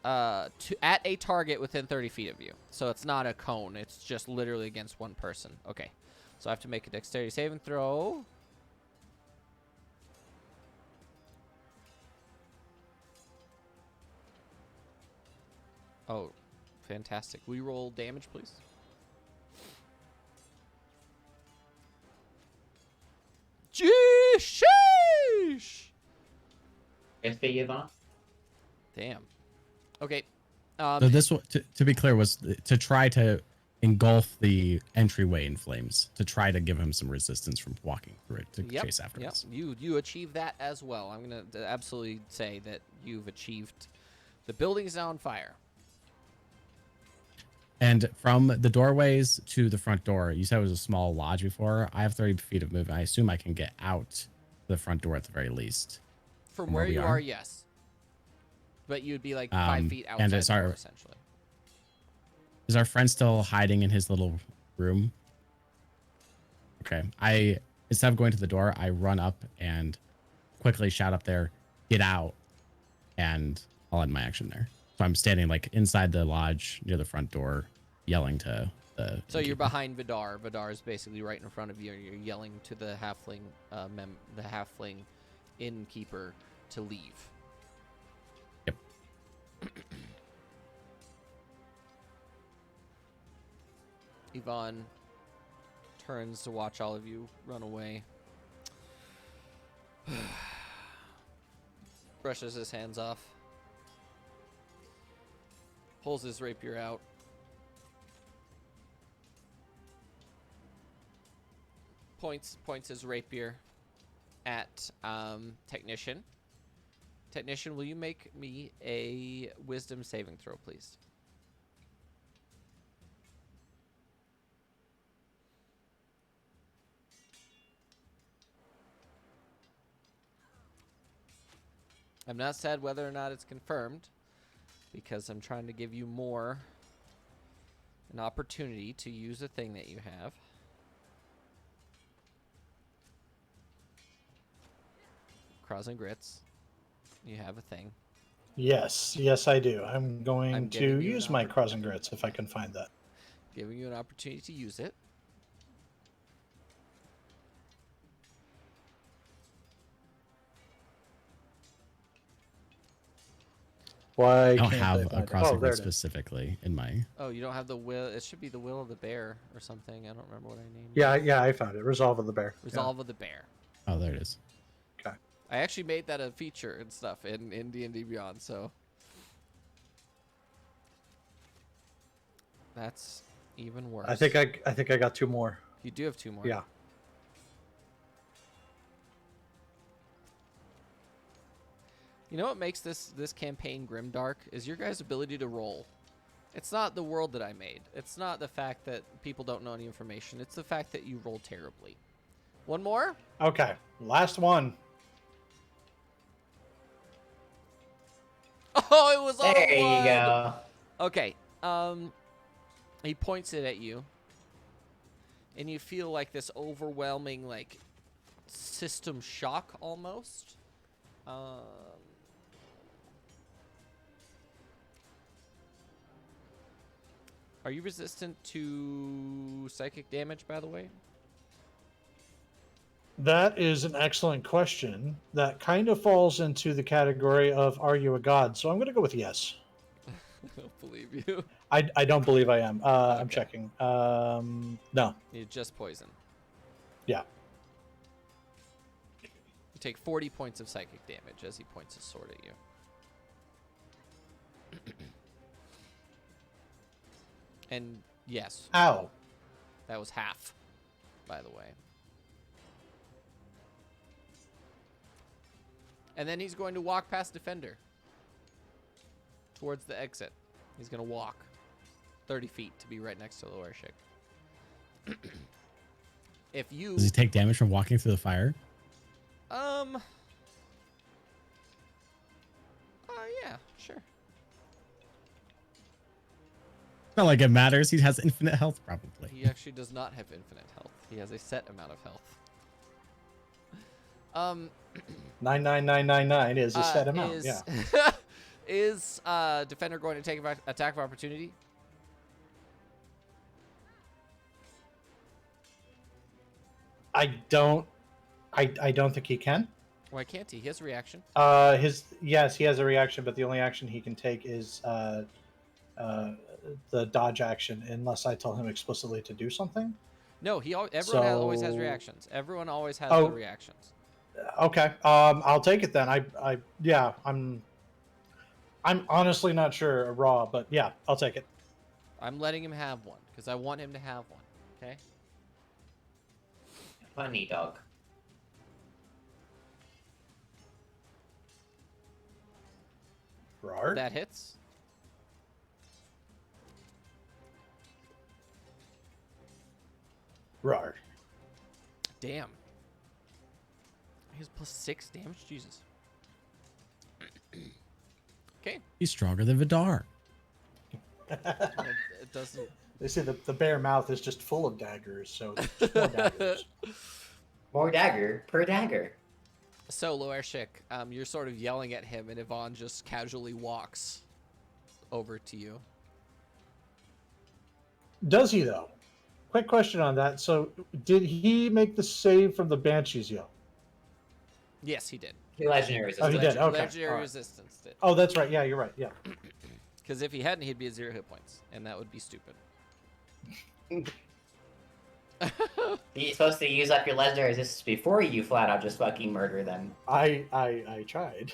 At a target within 30 feet of you. So it's not a cone. It's just literally against one person. Okay. So I have to make a dexterity saving throw. Oh, fantastic. Will you roll damage, please? Sheesh! It's for Yvonne. Damn. Okay. So this, to be clear, was to try to engulf the entryway in flames, to try to give him some resistance from walking through it to chase after us. You achieve that as well. I'm going to absolutely say that you've achieved. The building is now on fire. And from the doorways to the front door, you said it was a small lodge before. I have 30 feet of movement. I assume I can get out the front door at the very least. From where you are, yes. But you'd be like 5 feet outside and the door, essentially. Is our friend still hiding in his little room? Okay. Instead of going to the door, I run up and quickly shout up there, "Get out!" And I'll end my action there. So I'm standing like inside the lodge near the front door, yelling to the. So you're behind Vidar. Vidar is basically right in front of you, and you're yelling to the halfling, the halfling innkeeper to leave. Yep. Yvonne turns to watch all of you run away. Brushes his hands off. Pulls his rapier out. Points his rapier at Technician. Technician, will you make me a wisdom saving throw, please? I've not said whether or not it's confirmed because I'm trying to give you an opportunity to use a thing that you have. Cross and grits. You have a thing. Yes, yes, I do. I'm going I'm to giving you an use my cross and grits if I can find that. Giving you an opportunity to use it. Why I don't can't have I a find it? crossing Oh, there grid it is. specifically in my. Oh, you don't have the will. It should be the will of the bear or something. I don't remember what I named Yeah, it. yeah, I found it. Resolve of the bear. Yeah. Resolve of the bear. Oh, there it is. Okay. I actually made that a feature and stuff in D&D Beyond, so that's even worse. I think I got 2 more. You do have 2 more. Yeah. You know what makes this campaign grimdark is your guys' ability to roll. It's not the world that I made. It's not the fact that people don't know any information. It's the fact that you roll terribly. One more? Okay. Last one. Oh, it was all There you one. go. Okay. He points it at you, and you feel like this overwhelming, like, system shock almost. Are you resistant to psychic damage, by the way? That is an excellent question. That kind of falls into the category of are you a god? So I'm going to go with yes. I don't believe you. I don't believe I am. I'm Okay. checking. No. You're just poison. Yeah. You take 40 points of psychic damage as he points his sword at you. And yes, Ow. that was half, by the way. And then he's going to walk past Defender towards the exit. He's going to walk 30 feet to be right next to Lowershik. If you... Does he take damage from walking through the fire? Yeah, sure. Not like it matters. He has infinite health, probably. He actually does not have infinite health. He has a set amount of health. 99999 is a set amount. Yeah. Is Defender going to take attack of opportunity? I don't think he can. Why can't he? He has a reaction. Yes, he has a reaction, but the only action he can take is the dodge action, unless I tell him explicitly to do something. No, everyone always has So- reactions. Everyone always has Oh. the reactions. Okay. I'll take it then. I'm honestly not sure raw, but yeah, I'll take it. I'm letting him have one because I want him to have one. Okay. Funny dog. Rar. That hits. Rar. Damn. He has +6 damage. Jesus. Okay. He's stronger than Vidar. Well, it doesn't. They say the bear mouth is just full of daggers, so just more daggers. More dagger per dagger. So, Loershik, you're sort of yelling at him, and Yvonne just casually walks over to you. Does he though? Quick question on that. So, did he make the save from the Banshee's yell? Yes, he did. The legendary Oh, resistance. he did. Okay. Legendary All right. resistance did. Oh, that's right. Yeah, you're right. Yeah. Because if he hadn't, he'd be at 0 hit points, and that would be stupid. You're supposed to use up your legendary resistance before you flat out just fucking murder them. I tried.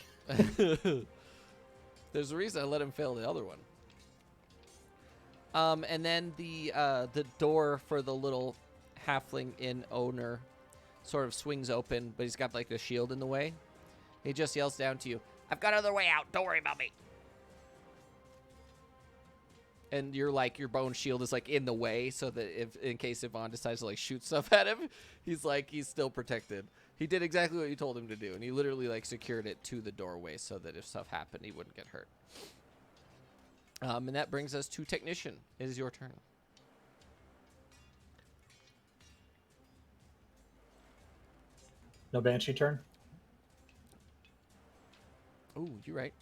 There's a reason I let him fail the other one. And then the door for the little halfling inn owner sort of swings open, but he's got like the shield in the way. He just yells down to you, "I've got another way out. Don't worry about me." And you're like, your bone shield is like in the way, so that if in case Yvonne decides to like shoot stuff at him, he's still protected. He did exactly what you told him to do, and he literally like secured it to the doorway so that if stuff happened, he wouldn't get hurt. And that brings us to Technician. It is your turn. No Banshee turn? Oh, you're right.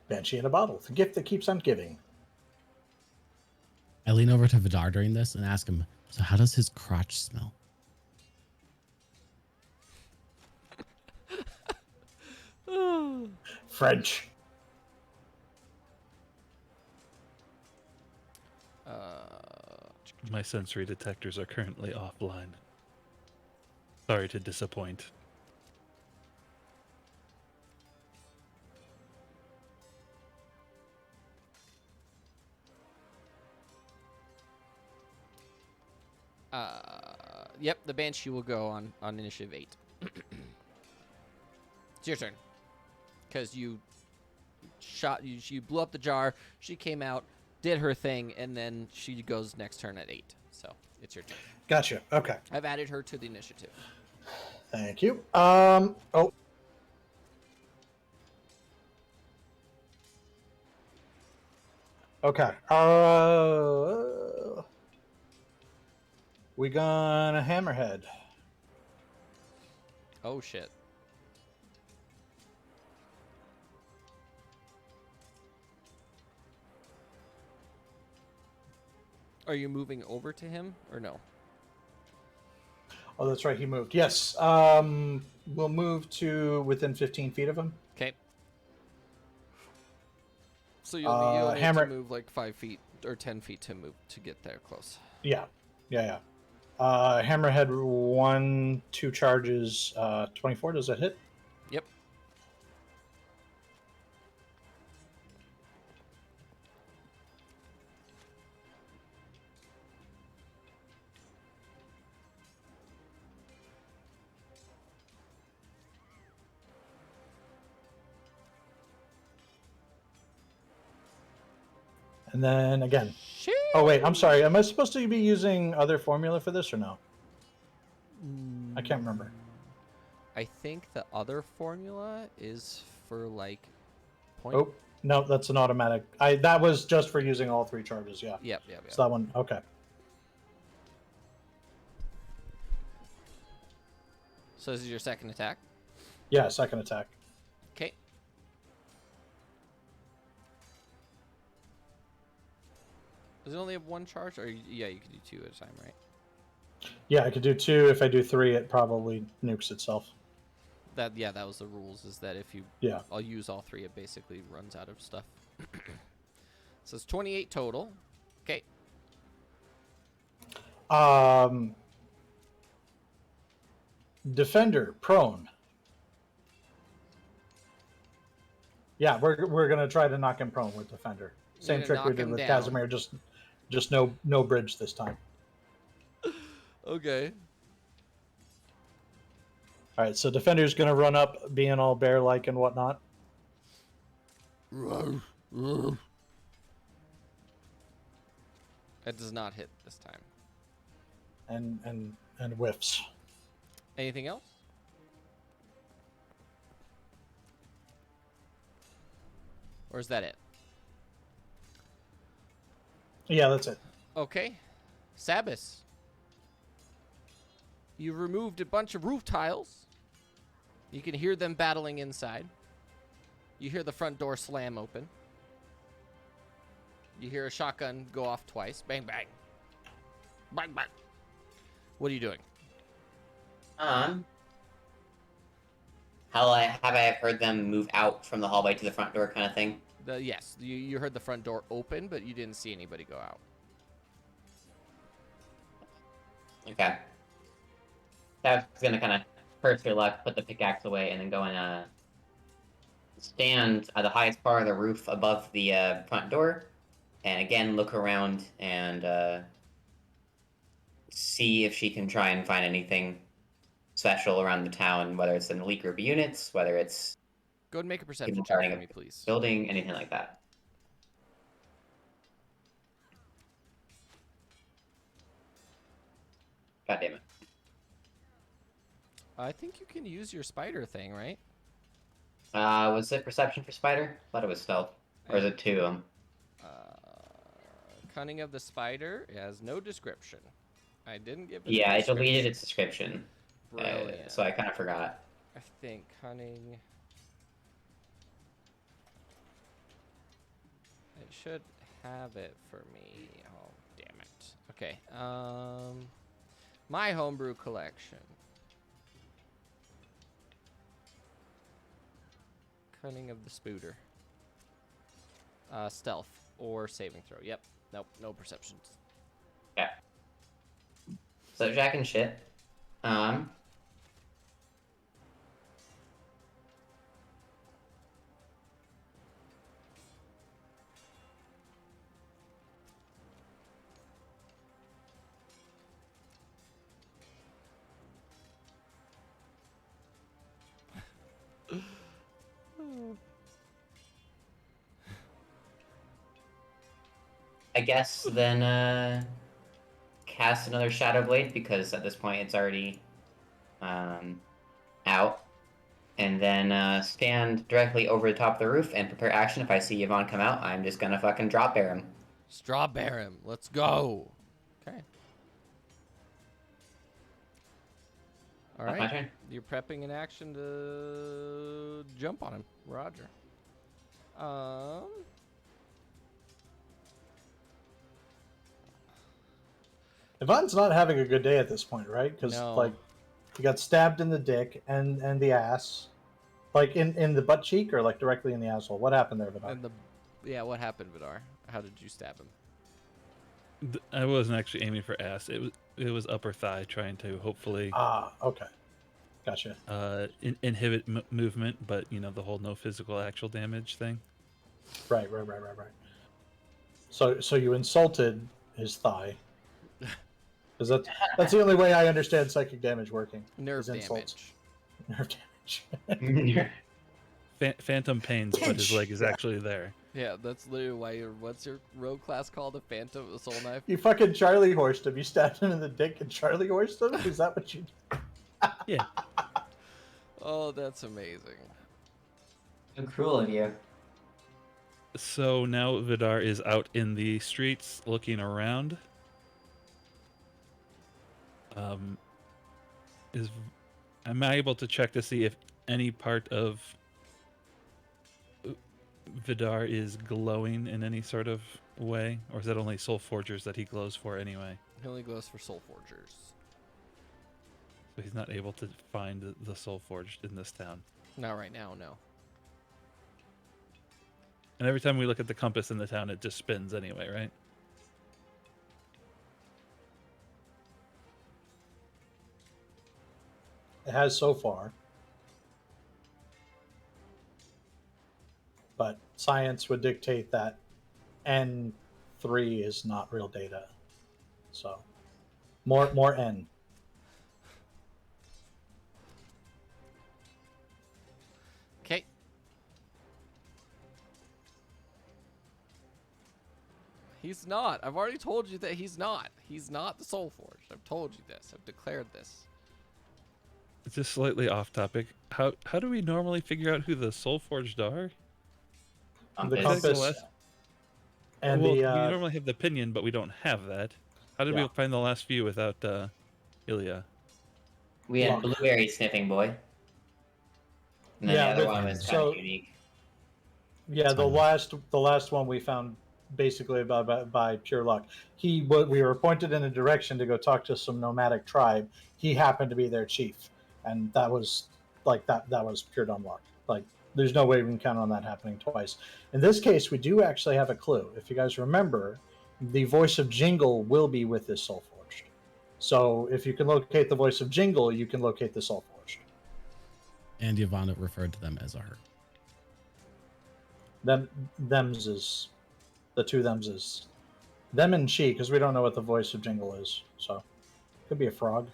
Banshee in a bottle. The gift that keeps on giving. I lean over to Vidar during this and ask him, so how does his crotch smell? French. My sensory detectors are currently offline. Sorry to disappoint. Yep, the Banshee will go on initiative 8. It's your turn. Because you blew up the jar, she came out, did her thing, and then she goes next turn at 8. So, it's your turn. Gotcha. Okay. I've added her to the initiative. Thank you. Oh. Okay. We gonna Hammerhead. Oh, shit. Are you moving over to him, or no? Oh, that's right. He moved. Yes. We'll move to within 15 feet of him. Okay. So you only have to Hammer. move like 5 feet or 10 feet to move to get there close. Yeah. Hammerhead 1, 2 charges. 24. Does that hit? Yep. And then again. Shit. Oh wait, I'm sorry. Am I supposed to be using other formula for this or no? I can't remember. I think the other formula is for like point. Oh no, that's an automatic. That was just for using all 3 charges. Yeah. Yep. So that one. Okay. So this is your second attack. Yeah, second attack. Okay. Does it only have 1 charge? Or yeah, you can do 2 at a time, right? Yeah, I could do 2. If I do 3, it probably nukes itself. That was the rules. Is that if you I'll use all 3, it basically runs out of stuff. So it's 28 total. Okay. Defender prone. Yeah, we're gonna try to knock him prone with Defender. Same trick we did with Casimir, just no bridge this time. Okay. All right, so Defender's gonna run up, being all bear-like and whatnot. That does not hit this time. And whiffs. Anything else? Or is that it? Yeah, that's it. Okay. Sabas. You've removed a bunch of roof tiles. You can hear them battling inside. You hear the front door slam open. You hear a shotgun go off twice. Bang, bang. Bang, bang. What are you doing? Have I heard them move out from the hallway to the front door kind of thing? Yes, you heard the front door open, but you didn't see anybody go out. Okay. I was gonna kind of curse your luck, put the pickaxe away, and then go and stand at the highest part of the roof above the front door, and again look around and see if she can try and find anything special around the town, whether it's an elite group of units, whether it's Go ahead and make a perception even check starting for a me, please. building, anything like that. God damn it. I think you can use your spider thing, right? Was it perception for spider? I thought it was stealth. Or is it 2? Cunning of the spider has no description. I didn't give it Yeah, a I deleted description. its description. Brilliant. So I kind of forgot. I think cunning. It should have it for me. Oh, damn it. Okay. My homebrew collection. Cunning of the spooter. Stealth or saving throw. Yep. Nope. No perceptions. Yeah. So Jack and shit. I guess then cast another Shadow Blade because at this point it's already out. And then stand directly over the top of the roof and prepare action. If I see Yvonne come out, I'm just gonna fucking drop bear him. Strawberry him. Let's go. Okay. All That's right. my turn. You're prepping an action to jump on him. Roger. Yvonne's not having a good day at this point, right? Because No. like, he got stabbed in the dick and the ass, like in the butt cheek or like directly in the asshole. What happened there, Vidar? Yeah, what happened, Vidar? How did you stab him? I wasn't actually aiming for ass. It was upper thigh, trying to hopefully Ah, okay, gotcha. inhibit movement, but you know the whole no physical actual damage thing. Right. So you insulted his thigh. Because that's the only way I understand psychic damage working. Nerve is insults. damage. Nerve damage. Phantom pains, but his leg is actually there. Yeah, that's literally why what's your rogue class called? A phantom, a soul knife? You fucking Charlie horsed him. You stabbed him in the dick and Charlie horsed him? Is that what you did? Yeah. Oh, that's amazing. So cruel of you. So now Vidar is out in the streets looking around. Am I able to check to see if any part of Vidar is glowing in any sort of way, or is that only Soulforgers that he glows for anyway? He only goes for soul forgers. So he's not able to find the Soulforged in this town. Not right now, no. And every time we look at the compass in the town, it just spins anyway, right? It has so far. But science would dictate that N3 is not real data. So more N. Okay. He's not. I've already told you that he's not. He's not the Soulforged. I've told you this. I've declared this. Just slightly off topic. How do we normally figure out who the Soulforged are? The Compass. compass. And well, the we normally have the opinion, but we don't have that. How did we Yeah. find the last few without Ilya? We had Look. Blueberry Sniffing Boy. And then Yeah, the other but- one was kind so- of unique. yeah, the last one we found basically by pure luck. We were pointed in a direction to go talk to some nomadic tribe. He happened to be their chief, and that was like that was pure dumb luck. Like there's no way we can count on that happening twice. In this case, we do actually have a clue. If you guys remember, the voice of Jingle will be with this Soulforged. So if you can locate the voice of Jingle, you can locate the Soulforged. And Yvonne referred to them as a her. Them's is the two them's is them and she, because we don't know what the voice of Jingle is. So could be a frog.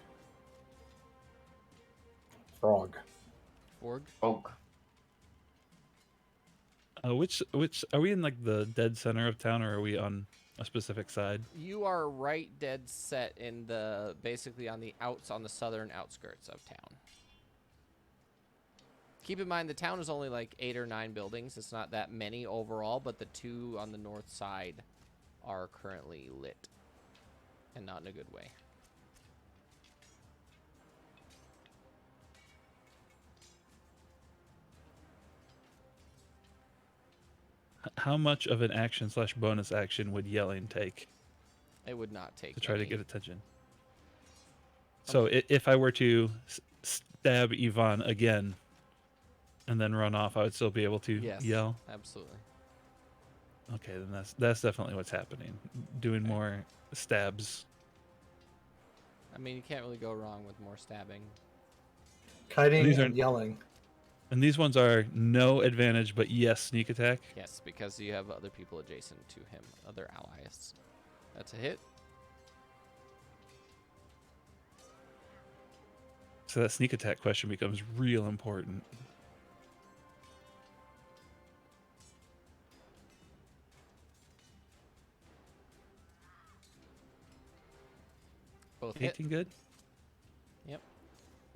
Frog. Forg? Oak. Which are we in like the dead center of town, or are we on a specific side? You are right dead set in the basically on the southern outskirts of town. Keep in mind the town is only like 8 or 9 buildings. It's not that many overall, but the 2 on the north side are currently lit. And not in a good way. How much of an action / bonus action would yelling take It would not take to try to any. get attention? So if I were to stab Yvonne again and then run off, I would still be able to Yes, yell? absolutely. Okay, then that's definitely what's happening. Doing more stabs. I mean, you can't really go wrong with more stabbing. Kiting These and are- yelling. And these ones are no advantage, but yes, sneak attack. Yes, because you have other people adjacent to him, other allies. That's a hit. So that sneak attack question becomes real important. Both hit. 18 good?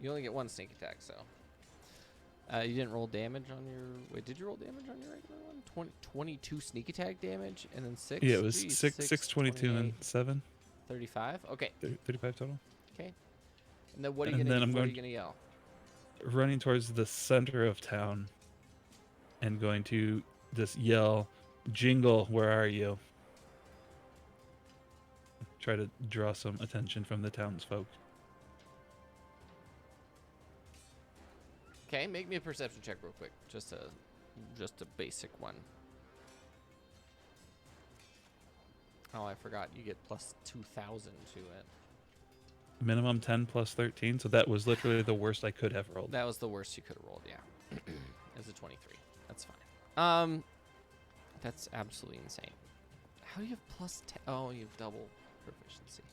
You only get 1 sneak attack, so. You didn't roll damage on your... Wait, did you roll damage on your regular one? 22 sneak attack damage, and then 6? Yeah, it was Jeez, 6, 22, and 28, 7. 35? Okay. 35 total. Okay. And then what are you And gonna then I'm what are going- you gonna yell? Running towards the center of town and going to just yell, "Jingle, where are you?" Try to draw some attention from the townsfolk. Okay, make me a perception check real quick. Just a basic one. Oh, I forgot. You get plus 2,000 to it. Minimum 10 plus 13, so that was literally the worst I could have rolled. That was the worst you could have rolled, yeah. It's a 23. That's fine. That's absolutely insane. How do you have plus 10? Oh, you have double proficiency.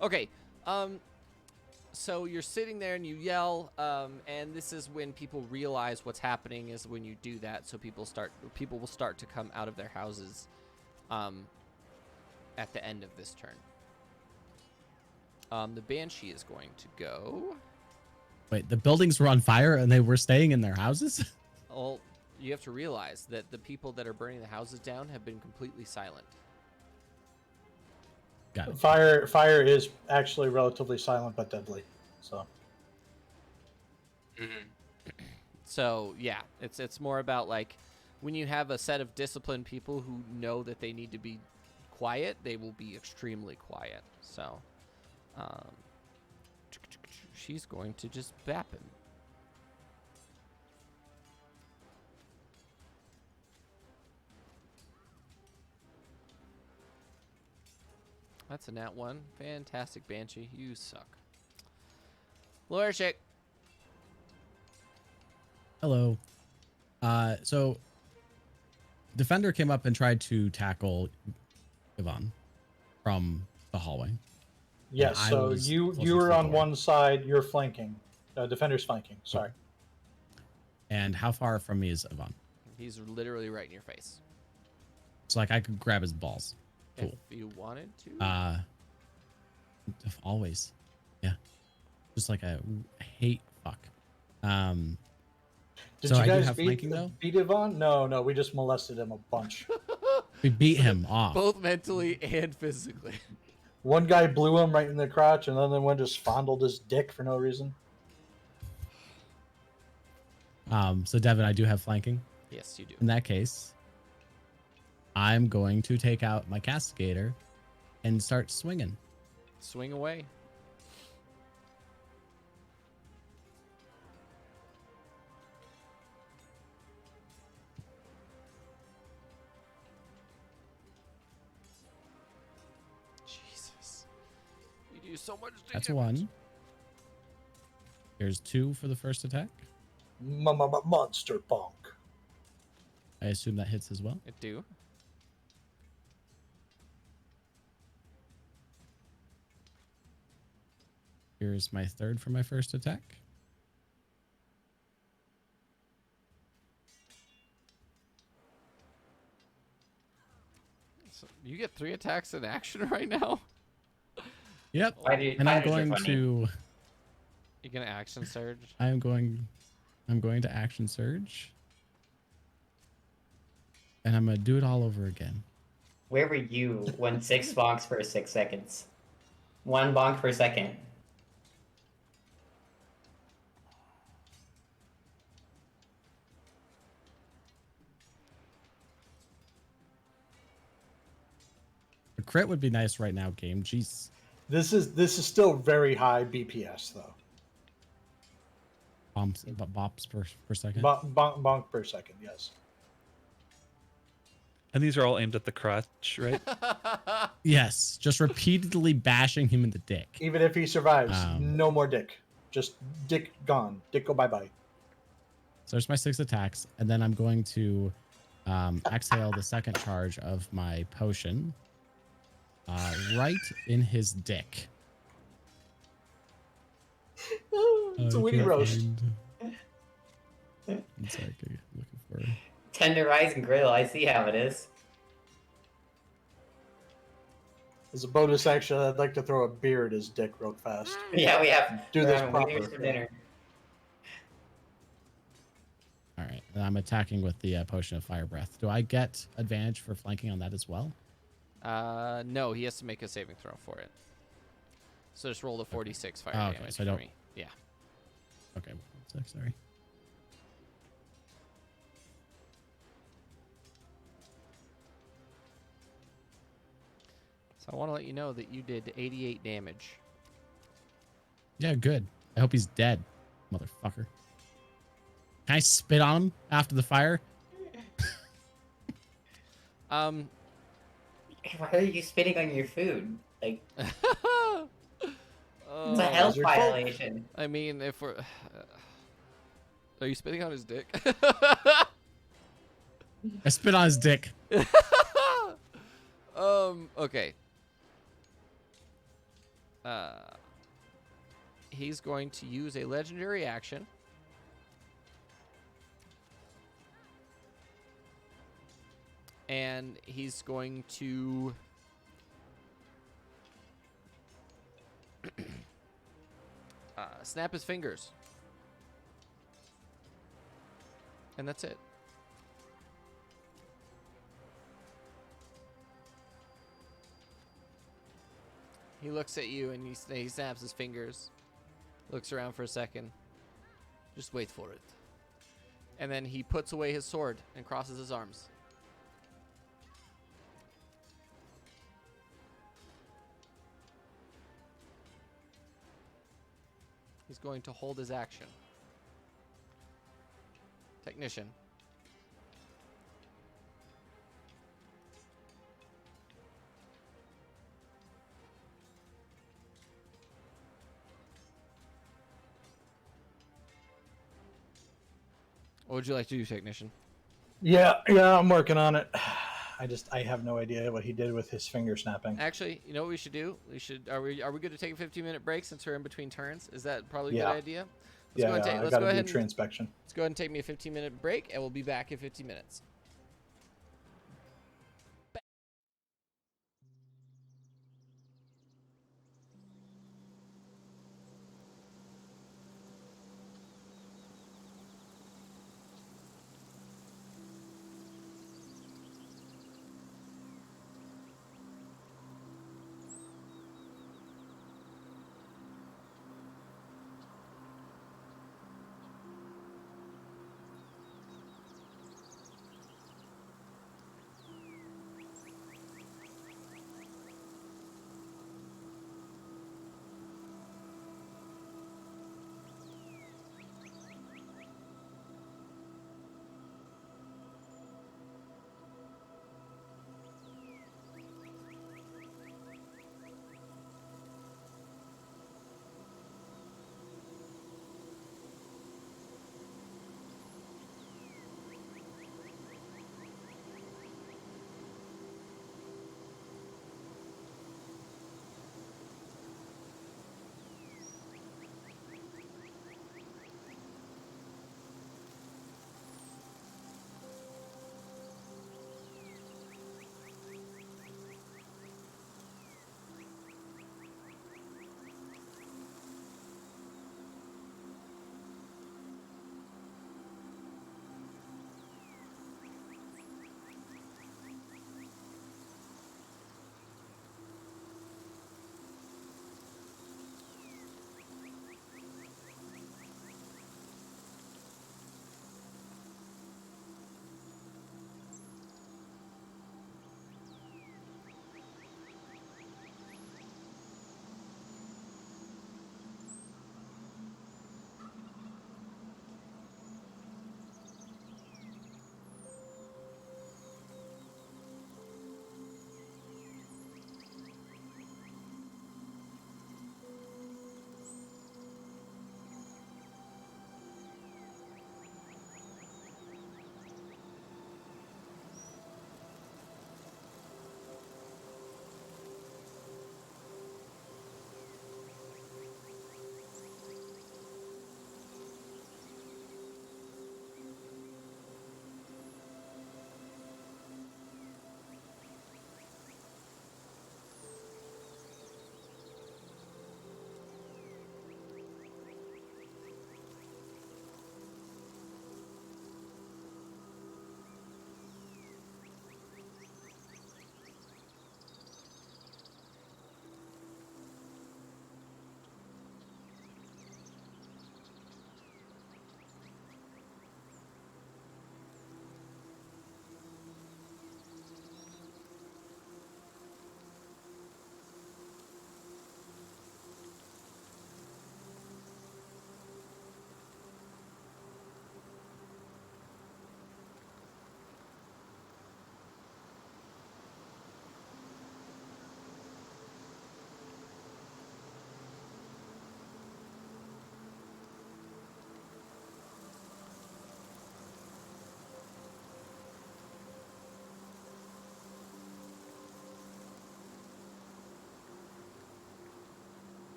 Okay. So you're sitting there and you yell, and this is when people realize what's happening is when you do that. So people will start to come out of their houses, at the end of this turn. The Banshee is going to go. Wait, the buildings were on fire and they were staying in their houses? Well, you have to realize that the people that are burning the houses down have been completely silent. Got it. Fire is actually relatively silent but deadly. So So yeah, it's more about like when you have a set of disciplined people who know that they need to be quiet, they will be extremely quiet. So she's going to just bap him. That's a nat 1. Fantastic, Banshee. You suck. Lorshik. Hello. So Defender came up and tried to tackle Yvonne from the hallway. yes, I so was you closer to were the on door. one side, you're flanking. Defender's flanking. Sorry. And how far from me is Yvonne? He's literally right in your face. So like I could grab his balls. Cool. If you wanted to. Always. Yeah. Just like a hate fuck. Did So you I do guys have flanking, though? beat Yvonne? No, we just molested him a bunch. We beat him off. Both mentally and physically. One guy blew him right in the crotch, and the other one just fondled his dick for no reason. So Devin, I do have flanking. Yes, you do. In that case, I'm going to take out my castigator and start swinging. Swing away. Jesus. You do so much damage. That's a 1. Here's 2 for the first attack. Monster bonk. I assume that hits as well. It do. Here's my 3rd for my first attack. get 3 attacks in action right now? Yep. Fighters And I'm are going funny. to. You're gonna action surge? I'm going to action surge. And I'm gonna do it all over again. Where were you when 6 bonks per 6 seconds? 1 bonk per second. A crit would be nice right now, game. Jeez. This is still very high BPS though. Bops per second. Bonk per second, yes. And these are all aimed at the crotch, right? Yes, just repeatedly bashing him in the dick. Even if he survives, Um, no more dick. Just dick gone. Dick go bye-bye. So there's my 6 attacks, and then I'm going to exhale the second charge of my potion right in his dick. It's a witty roast. One sec, I'm looking for. Tenderize and grill, I see how it is. As a bonus action, I'd like to throw a beer at his dick real fast. Yeah, we have Do this wieners proper. for dinner. All right, and I'm attacking with the potion of fire breath. Do I get advantage for flanking on that as well? No, he has to make a saving throw for it. So just roll the 46 fire Oh, okay, damage so I for don't- me. Yeah. Okay, 1 sec, sorry. So I want to let you know that you did 88 damage. Yeah, good. I hope he's dead, motherfucker. Can I spit on him after the fire? Um. Why are you spitting on your food? Like, it's Oh, a health Lizard folk. violation. I mean, if we're. Are you spitting on his dick? I spit on his dick. Okay. He's going to use a legendary action. And he's going to snap his fingers. And that's it. He looks at you and he snaps his fingers. Looks around for a second. Just wait for it. And then he puts away his sword and crosses his arms. He's going to hold his action. Technician. What would you like to do, Technician? Yeah, I'm working on it. I have no idea what he did with his finger snapping. Actually, you know what we should do? We should are we good to take a 15-minute break since we're in between turns? Is that probably a Yeah. good idea? Yeah, Let's I go gotta ahead do tree and inspection. let's go ahead and take me a 15-minute break, and we'll be back in 15 minutes.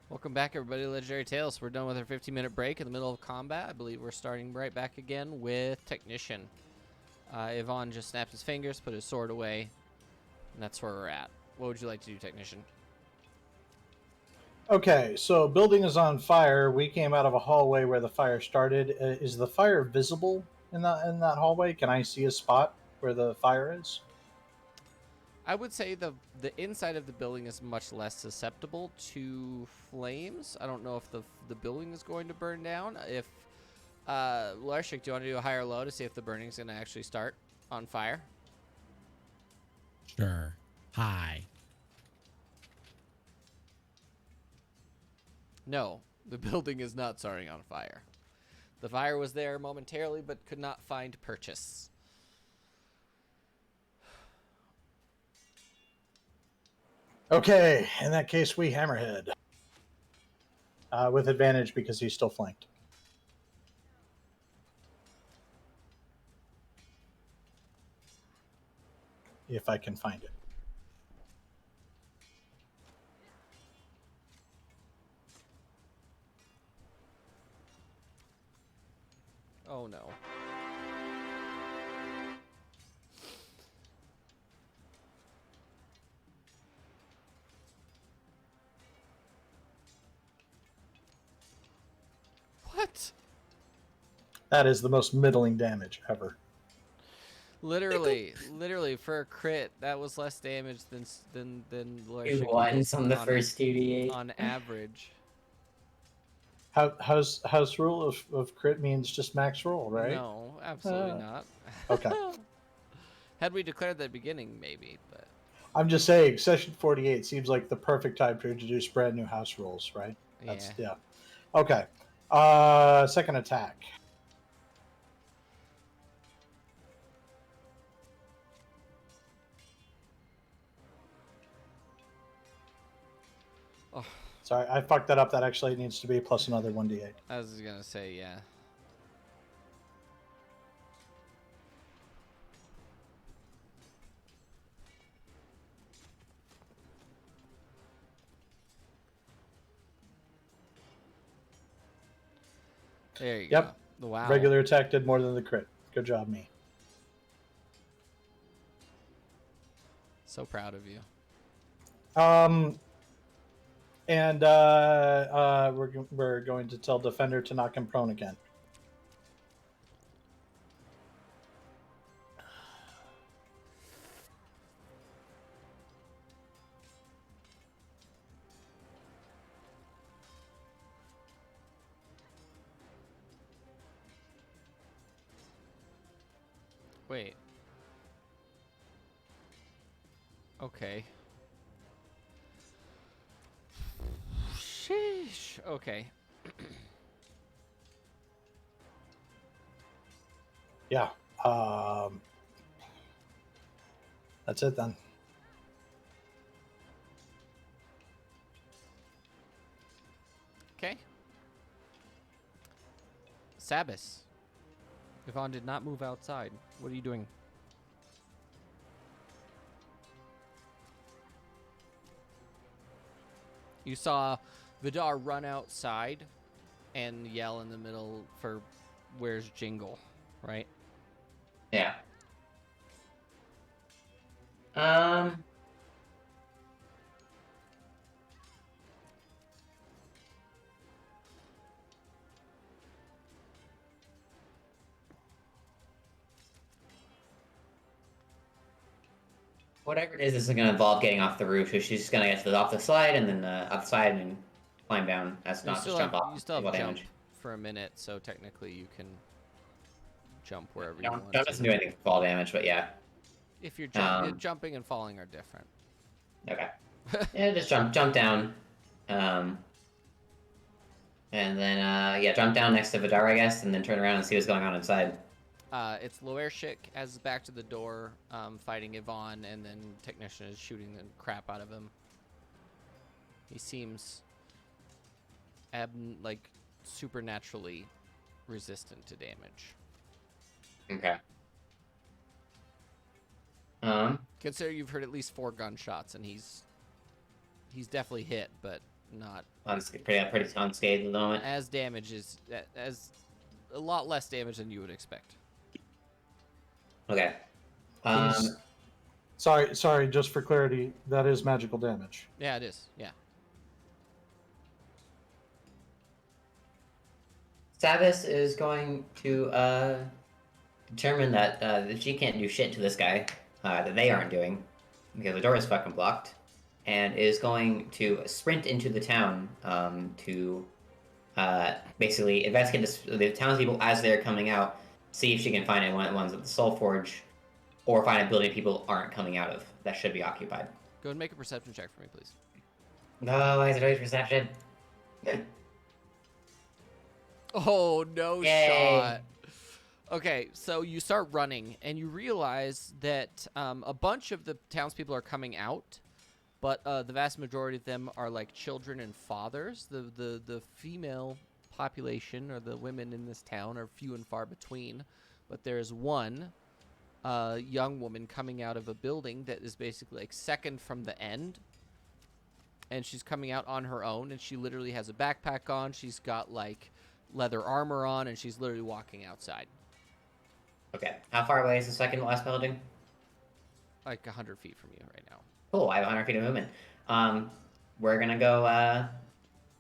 Welcome back, everybody, to Legendary Tales. We're done with our 15-minute break in the middle of combat. I believe we're starting right back again with Technician. Yvonne just snapped his fingers, put his sword away, and that's where we're at. What would you like to do, Technician? Okay, so building is on fire. We came out of a hallway where the fire started. Is the fire visible in that hallway? Can I see a spot where the fire is? I would say the inside of the building is much less susceptible to flames. I don't know if the building is going to burn down. If Larshik, do you want to do a high or low to see if the burning's going to actually start on fire? Sure. Hi. No, the building is not starting on fire. The fire was there momentarily, but could not find purchase. Okay, in that case, we hammerhead. With advantage because he's still flanked. If I can find it. Oh no. What? That is the most middling damage ever. Literally, for a crit, that was less damage than Two Larshik ones on the on- first 2d8. on average. House rule of crit means just max roll, right? No, absolutely Uh, not. Okay. Had we declared that at the beginning, maybe, but I'm just saying, session 48 seems like the perfect time to introduce brand new house rules, right? yeah. Okay. Second attack. Oh, Sorry, I fucked that up. That actually needs to be plus another 1d8. I was gonna say, yeah. There you Yep. go. Wow. Regular attack did more than the crit. Good job, me. So proud of you. And we're going to tell defender to knock him prone again. Wait. Okay. Sheesh. Okay. Yeah. That's it then. Okay. Sabas. Yvonne did not move outside. What are you doing? You saw Vidar run outside and yell in the middle for "Where's Jingle?" Right? Yeah. Whatever it is, this is going to involve getting off the roof. So she's just going to get to off the slide and then off the side and climb down. That's not just jump off. You still have Table jump damage. for a minute, so technically you can jump wherever you Jump want doesn't to. do anything for fall damage, but yeah. If you're Um, jumping and falling are different. Okay. Yeah, just jump down. And then yeah, jump down next to Vidar, I guess, and then turn around and see what's going on inside. It's Loershik has his back to the door, fighting Yvonne, and then Technician is shooting the crap out of him. He seems like supernaturally resistant to damage. Okay. Consider you've heard at least 4 gunshots, and he's definitely hit, but not pretty unscathed at the moment. as damage as a lot less damage than you would expect. Okay. He's sorry. Just for clarity, that is magical damage. Yeah, it is. Yeah. Savis is going to determine that she can't do shit to this guy that they aren't doing because the door is fucking blocked, and is going to sprint into the town to basically investigate the townspeople as they're coming out, see if she can find any ones at the Soulforge, or find a building people aren't coming out of that should be occupied. Go ahead and make a perception check for me, please. No, is it always perception? Oh, no Yay. shot. Okay, so you start running, and you realize that a bunch of the townspeople are coming out, but the vast majority of them are like children and fathers. The female population, or the women in this town, are few and far between, but there's one young woman coming out of a building that is basically like second from the end, and she's coming out on her own, and she literally has a backpack on. She's got like leather armor on, and she's literally walking outside. Okay, how far away is the second last building? Like 100 feet from you right now. Cool, I have 100 feet of movement. We're gonna go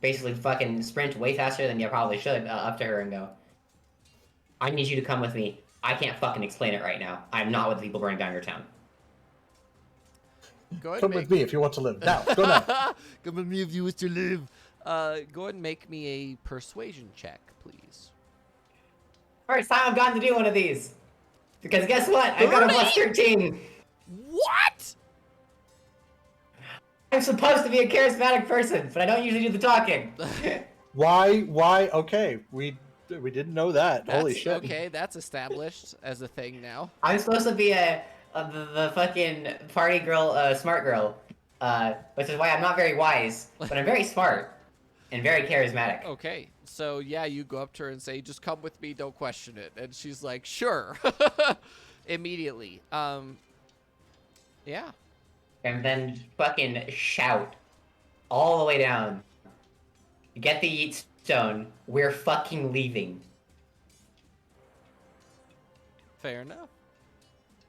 basically fucking sprint way faster than you probably should up to her and go, I need you to come with me. I can't fucking explain it right now. I'm not with the people burning down your town. Go ahead Come with me if you want to live. Now, go now. Come with me if you wish to live. Go ahead and make me a persuasion check, please. First time I've gotten to do one of these. Because guess what? I got a plus 13. What? I'm supposed to be a charismatic person, but I don't usually do the talking. Why? Okay, we didn't know that. Holy That's- shit. Okay, that's established as a thing now. I'm supposed to be the fucking party girl, smart girl. Which is why I'm not very wise, but I'm very smart and very charismatic. Okay, so yeah, you go up to her and say, just come with me, don't question it. And she's like, sure. Immediately. Yeah. And then fucking shout all the way down. Get the yeet stone. We're fucking leaving. Fair enough.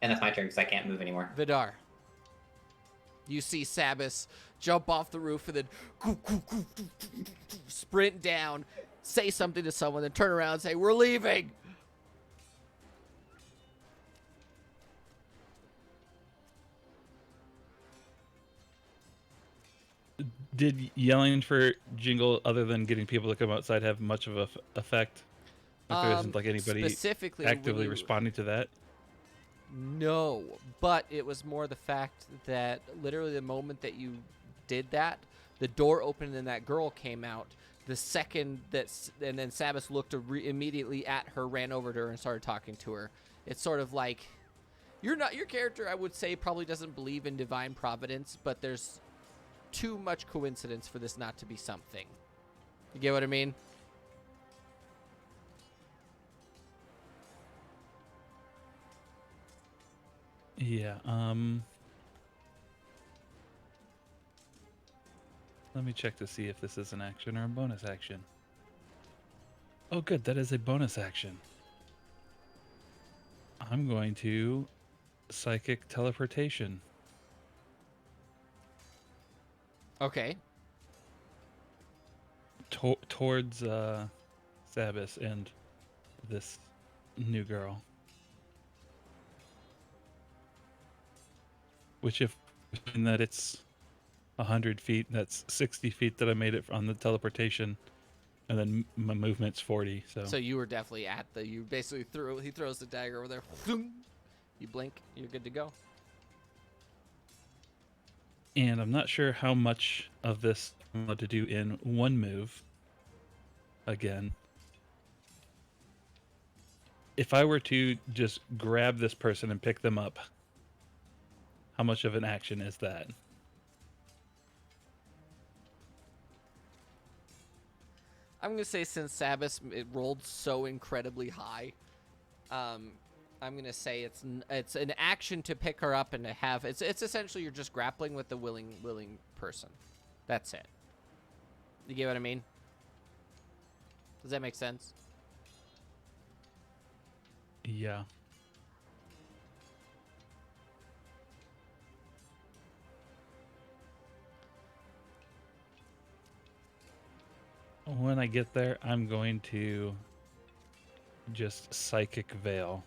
And that's my turn because I can't move anymore. Vidar. You see Sabis jump off the roof and then sprint down, say something to someone, then turn around and say, we're leaving. Did yelling for Jingle, other than getting people to come outside, have much of a effect? Like there isn't like anybody specifically actively when you- responding to that? No, but it was more the fact that literally the moment that you did that, the door opened and that girl came out. The second and then Sabis looked immediately at her, ran over to her, and started talking to her. It's sort of like your character, I would say, probably doesn't believe in divine providence, but there's too much coincidence for this not to be something. You get what I mean? Yeah. Let me check to see if this is an action or a bonus action. Oh, good. That is a bonus action. I'm going to psychic teleportation. Okay. Towards Sabis and this new girl. Which, if in that it's 100 feet, that's 60 feet that I made it on the teleportation, and then my movement's 40. So you were definitely at the. You basically he throws the dagger over there. You blink, you're good to go. And I'm not sure how much of this I'm allowed to do in one move. Again, if I were to just grab this person and pick them up, how much of an action is that? I'm gonna say since Sabis it rolled so incredibly high, I'm gonna say it's an action to pick her up and to have it's essentially you're just grappling with the willing person. That's it. You get what I mean? Does that make sense? Yeah. When I get there, I'm going to just psychic veil.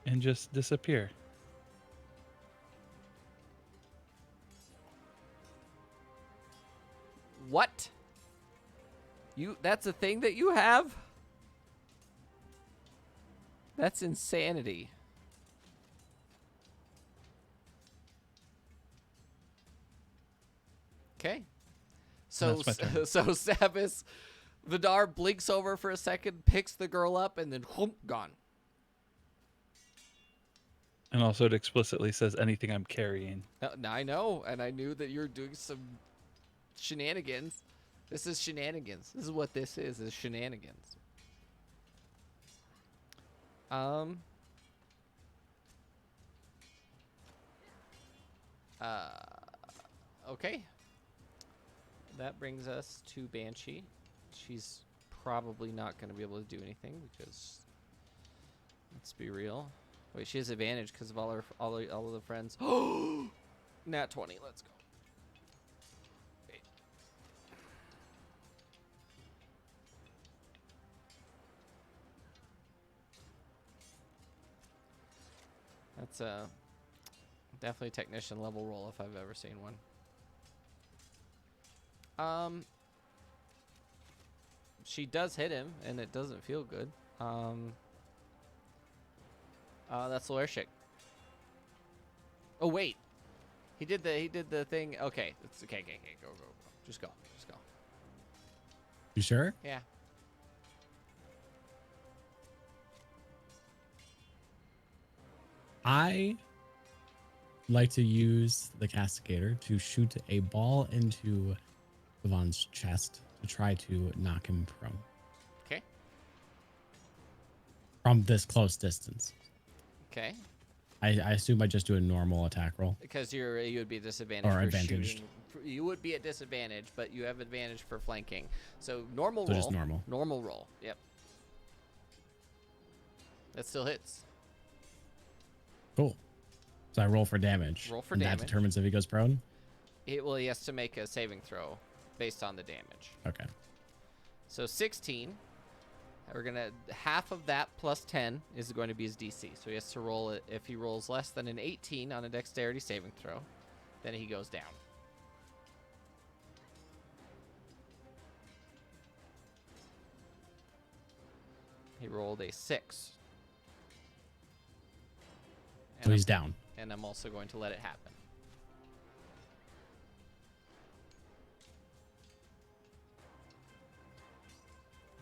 And just disappear. What? That's a thing that you have? That's insanity. Okay. So That's my turn. so Sabas Vidar blinks over for a second, picks the girl up, and then whoop, gone. And also it explicitly says anything I'm carrying. Now I know, and I knew that you're doing some shenanigans. This is shenanigans. This is what this is shenanigans. Okay. That brings us to Banshee. She's probably not going to be able to do anything because, let's be real. Wait, she has advantage because of all of the friends. Nat 20. Let's go. Wait. That's definitely a technician level roll if I've ever seen one. She does hit him, and it doesn't feel good. That's Loershik. Oh wait, he did the thing. Okay, it's okay. Go. Just go. You sure? Yeah. I like to use the castigator to shoot a ball into Yvonne's chest to try to knock him prone. Okay. From this close distance. Okay. I assume I just do a normal attack roll. Because you would be disadvantaged. Or for advantaged. shooting. You would be at disadvantage, but you have advantage for flanking. So normal So roll. just normal. Normal roll. Yep. That still hits. Cool. So I roll for damage. Roll for and damage. That determines if he goes prone? He has to make a saving throw based on the damage. Okay. So 16. We're gonna half of that plus 10 is going to be his DC. So he has to roll it. If he rolls less than an 18 on a dexterity saving throw, then he goes down. He rolled a 6. So he's down. And I'm also going to let it happen.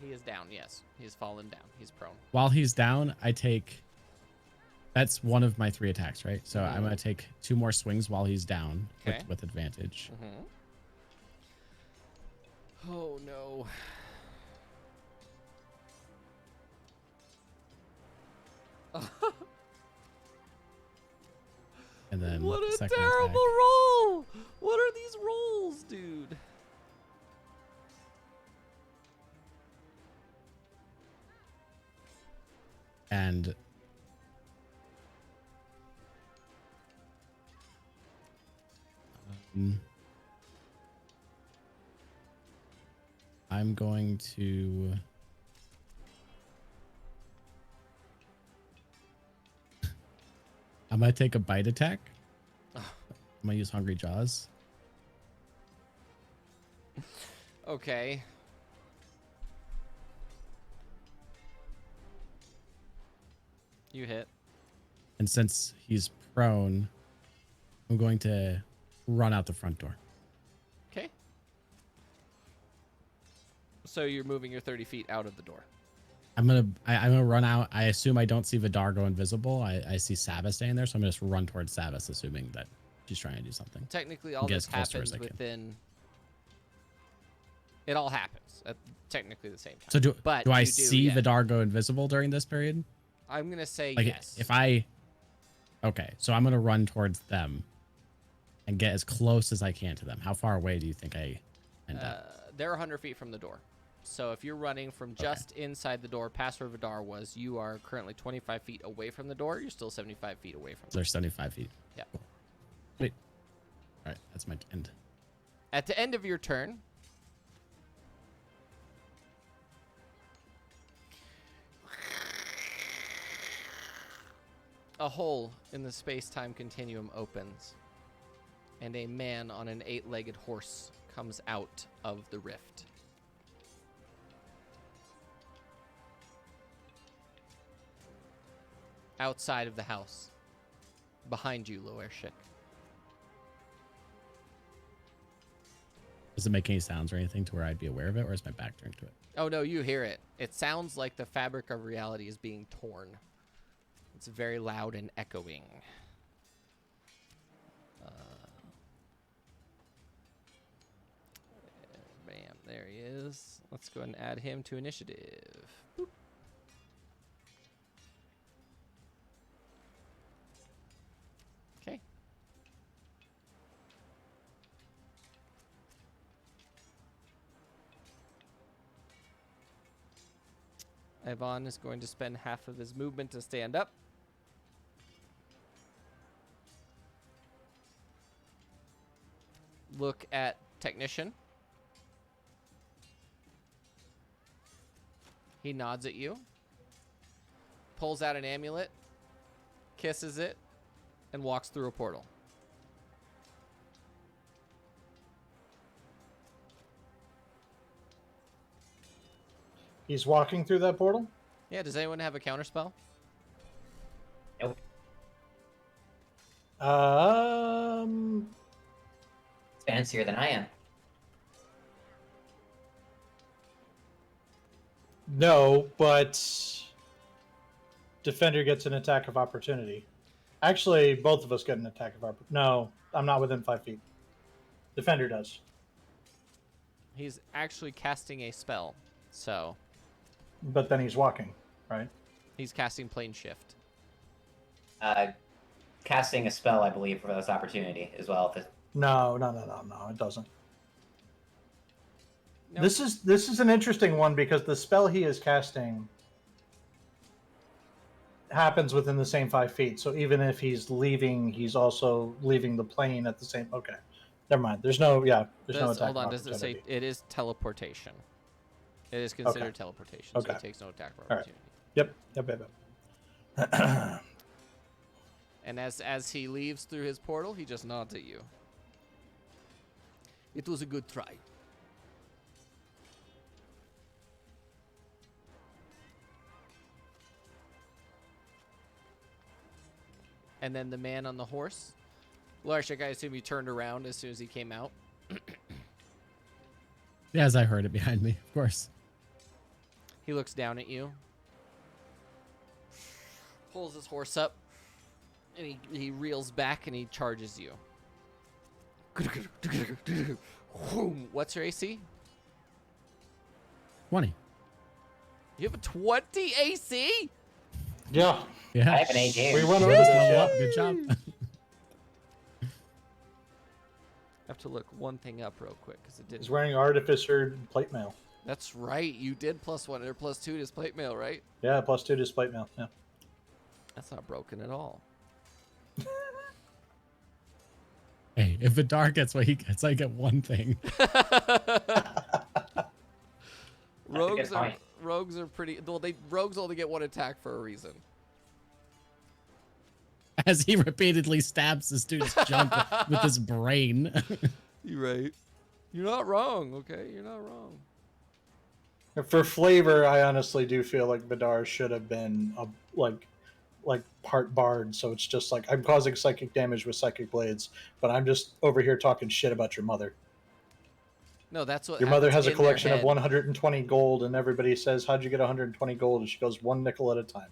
He is down, yes. He's fallen down. He's prone. While he's down, I take... That's one of my 3 attacks, right? So I'm going to take 2 more swings while he's down Okay. with advantage. Oh, no. And then What a second terrible attack. roll! What are these rolls, dude? And I'm going to I'm gonna take a bite attack. I'm gonna use Hungry Jaws. Okay. You hit. And since he's prone, I'm going to run out the front door. Okay. So you're moving your 30 feet out of the door. I'm gonna run out. I assume I don't see Vidar go invisible. I see Savas staying there, so I'm gonna just run towards Savas, assuming that she's trying to do something. Technically, all Get this as close to her as happens I can. within. It all happens at technically the same time. So do But I you see yeah. Vidar go invisible during this period? I'm gonna say Like yes. if I, okay, so I'm gonna run towards them. and get as close as I can to them. How far away do you think I end up? They're 100 feet from the door. So if you're running from just inside the door past where Vidar was, you are currently 25 feet away from the door. You're still 75 feet away from So they're 75 feet. Yeah. Cool. Wait. All right, that's my end. At the end of your turn, a hole in the space-time continuum opens, and a man on an 8-legged horse comes out of the rift. Outside of the house, behind you, Loershik. Does it make any sounds or anything to where I'd be aware of it, or is my back turned to it? Oh no, you hear it. It sounds like the fabric of reality is being torn. It's very loud and echoing. Bam, there he is. Let's go ahead and add him to initiative. Boop. Okay. Ivan is going to spend half of his movement to stand up. Look at Technician. He nods at you, pulls out an amulet, kisses it, and walks through a portal. He's walking through that portal? Yeah, does anyone have a counterspell? Nope. It's fancier than I am. No, but Defender gets an attack of opportunity. Actually, both of us get an attack of opportunity. No, I'm not within 5 feet. Defender does. He's actually casting a spell, so But then he's walking, right? he's casting Plane Shift. Casting a spell, I believe, for this opportunity as well. No, it doesn't. Nope. This is an interesting one because the spell he is casting happens within the same 5 feet. So even if he's leaving, he's also leaving the plane at the same. Okay, never mind. There's no attack. Hold on, of does it say opportunity. it is teleportation? It is considered teleportation, so Okay. he takes no attack of All right. opportunity. Yep. And as he leaves through his portal, he just nods at you. It was a good try. And then the man on the horse. Larshik, I assume you turned around as soon as he came out. Yeah, as I heard it behind me, of course. He looks down at you, pulls his horse up, and he reels back and he charges you. What's your AC? 20. You have a 20 AC? Yeah. Yeah. I have an 18. We went over Just this. level Yeah. up. Good job. I have to look one thing up real quick because it He's didn't. wearing Artificer plate mail. That's right. You did +1 or +2 to his plate mail, right? Yeah, +2 to plate mail. Yeah. That's not broken at all. Hey, if Vidar gets what he gets, I get one thing. Rogues are point. rogues are pretty. Well, rogues only get one attack for a reason. As he repeatedly stabs this dude's junk with his brain. You're right. You're not wrong. Okay, you're not wrong. For flavor, I honestly do feel like Vidar should have been like part bard. So it's just like I'm causing psychic damage with psychic blades, but I'm just over here talking shit about your mother. No, that's what Your mother happens has a in their collection of head. 120 gold, and everybody says, "How'd you get 120 gold?" And she goes, "1 nickel at a time."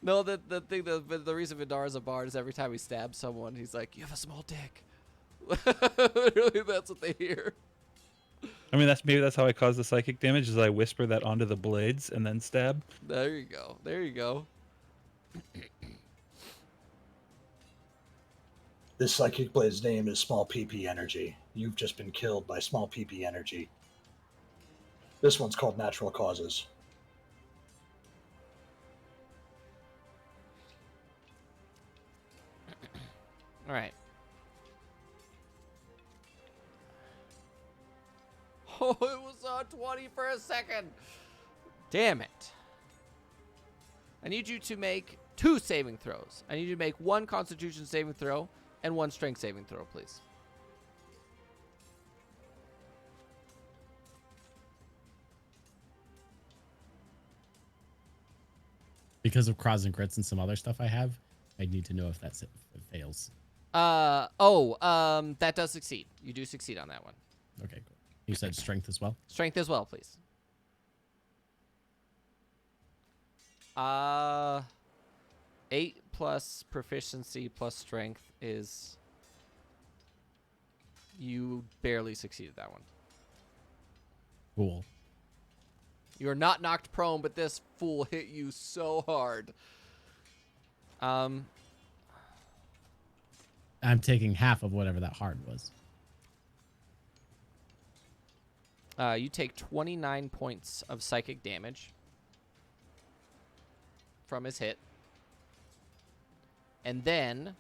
No, the reason Vidar is a bard is every time he stabs someone, he's like, "You have a small dick." Literally, that's what they hear. I mean, that's how I cause the psychic damage. Is I whisper that onto the blades and then stab. There you go. There you go. This psychic blade's name is Small PP Energy. You've just been killed by Small PP Energy. This one's called Natural Causes. All right. Oh, it was on 20 for a second. Damn it. I need you to make 2 saving throws. I need you to make 1 Constitution saving throw and 1 Strength saving throw, please. Because of Cross and Crits and some other stuff I have, I need to know if it fails. That does succeed. You do succeed on that one. Okay, cool. You said Strength as well? Strength as well, please. 8 plus proficiency plus strength is... You barely succeeded that one. Cool. You are not knocked prone, but this fool hit you so hard. I'm taking half of whatever that hard was. You take 29 points of psychic damage from his hit. And then,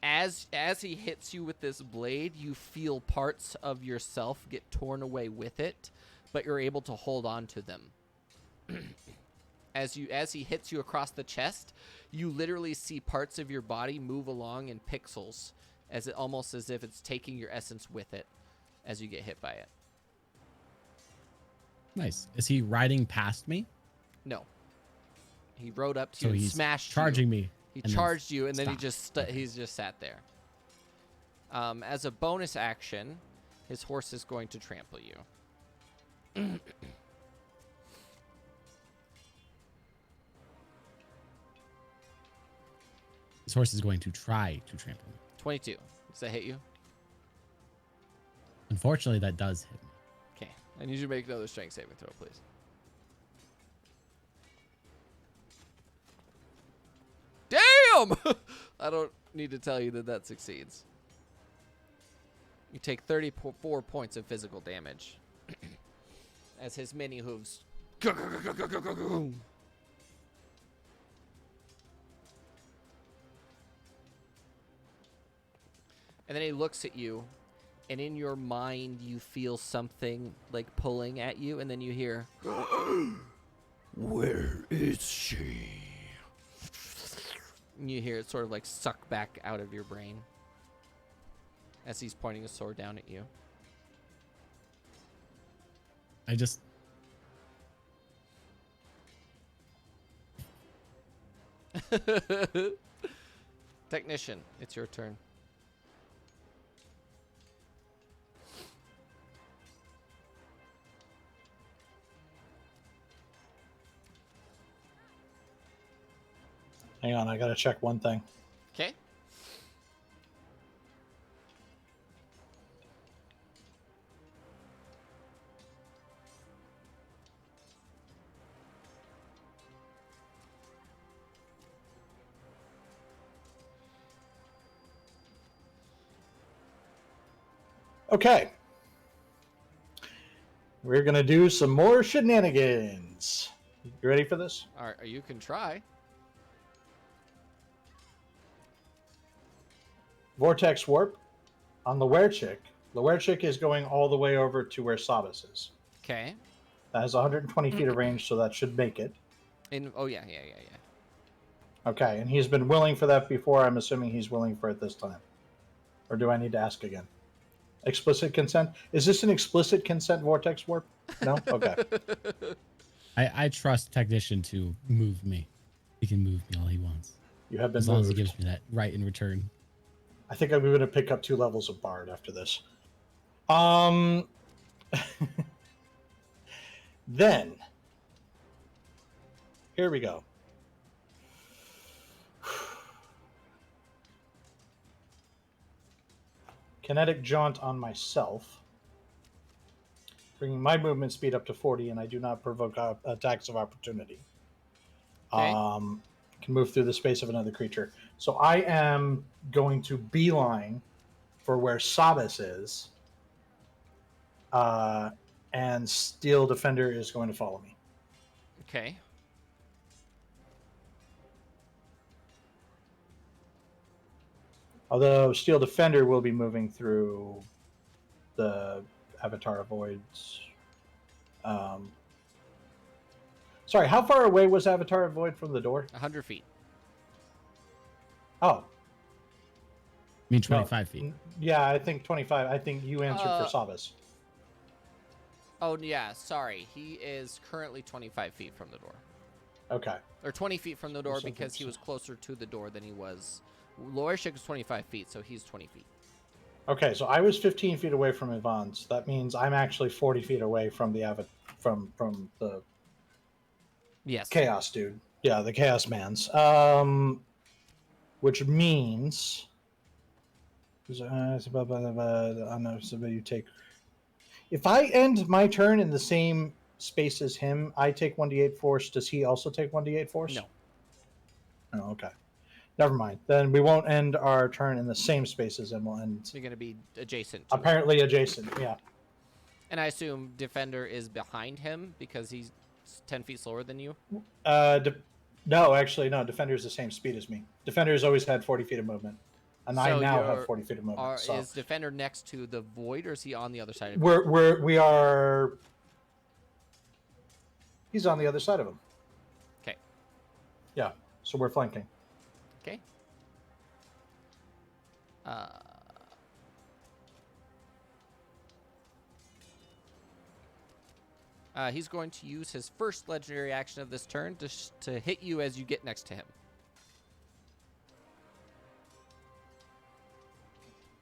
as he hits you with this blade, you feel parts of yourself get torn away with it, but you're able to hold on to them. As he hits you across the chest, you literally see parts of your body move along in pixels, almost as if it's taking your essence with it as you get hit by it. Nice. Is he riding past me? No. He rode up to So you and he's smashed charging you. me. He and charged you, and then he stopped. he's just sat there. As a bonus action, his horse is going to trample you. His horse is going to try to trample me. 22. Does that hit you? Unfortunately, that does hit me. Okay. I need you to make another strength saving throw, please. Damn! I don't need to tell you that succeeds. You take 34 points of physical damage as his mini hooves. And then he looks at you, and in your mind you feel something like pulling at you, and then you hear, "Where is she?" And you hear it sort of like suck back out of your brain as he's pointing a sword down at you. I just... Technician, it's your turn. Hang on, I gotta check one thing. Okay. Okay. We're gonna do some more shenanigans. You ready for this? All right, you can try. Vortex Warp on the Werechick. The Werechick is going all the way over to where Sabas is. Okay. That has 120 feet of range, so that should make it. Oh yeah. Okay, and he's been willing for that before. I'm assuming he's willing for it this time. Or do I need to ask again? Explicit consent? Is this an explicit consent Vortex Warp? No? Okay. I trust Technician to move me. He can move me all he wants. You have been As long as he moved. gives me that right in return. I think I'm going to pick up 2 levels of Bard after this. Then, here we go. Kinetic Jaunt on myself, bringing my movement speed up to 40, and I do not provoke attacks of opportunity. Okay. can move through the space of another creature. So I am going to beeline for where Sabas is, and Steel Defender is going to follow me. Okay. Although Steel Defender will be moving through the Avatar Voids. Sorry, how far away was Avatar Void from the door? 100 feet. Oh, I mean, no. 25 feet. Yeah, I think 25. I think you answered for Sabas. Oh, yeah. Sorry. He is currently 25 feet from the door. Okay. Or 20 feet from the door Something because he so. was closer to the door than he was. Loershik is 25 feet, so he's 20 feet. Okay, so I was 15 feet away from Ivan's. That means I'm actually 40 feet away from the from the Yes. Chaos dude. Yeah, the Chaos Mans. Which means you take. If I end my turn in the same space as him, I take 1d8 force. Does he also take 1d8 force? No. Oh, okay. Never mind. Then we won't end our turn in the same space as him. We'll end You're going to be adjacent to him. apparently adjacent. Yeah. And I assume Defender is behind him because he's 10 feet slower than you? No, actually, no. Defender's the same speed as me. Defender's always had 40 feet of movement. And I now have 40 feet of movement. So. Is Defender next to the void, or is he on the other side of We are. He's on the other side of him. Okay. Yeah, so we're flanking. Okay. He's going to use his first legendary action of this turn to hit you as you get next to him.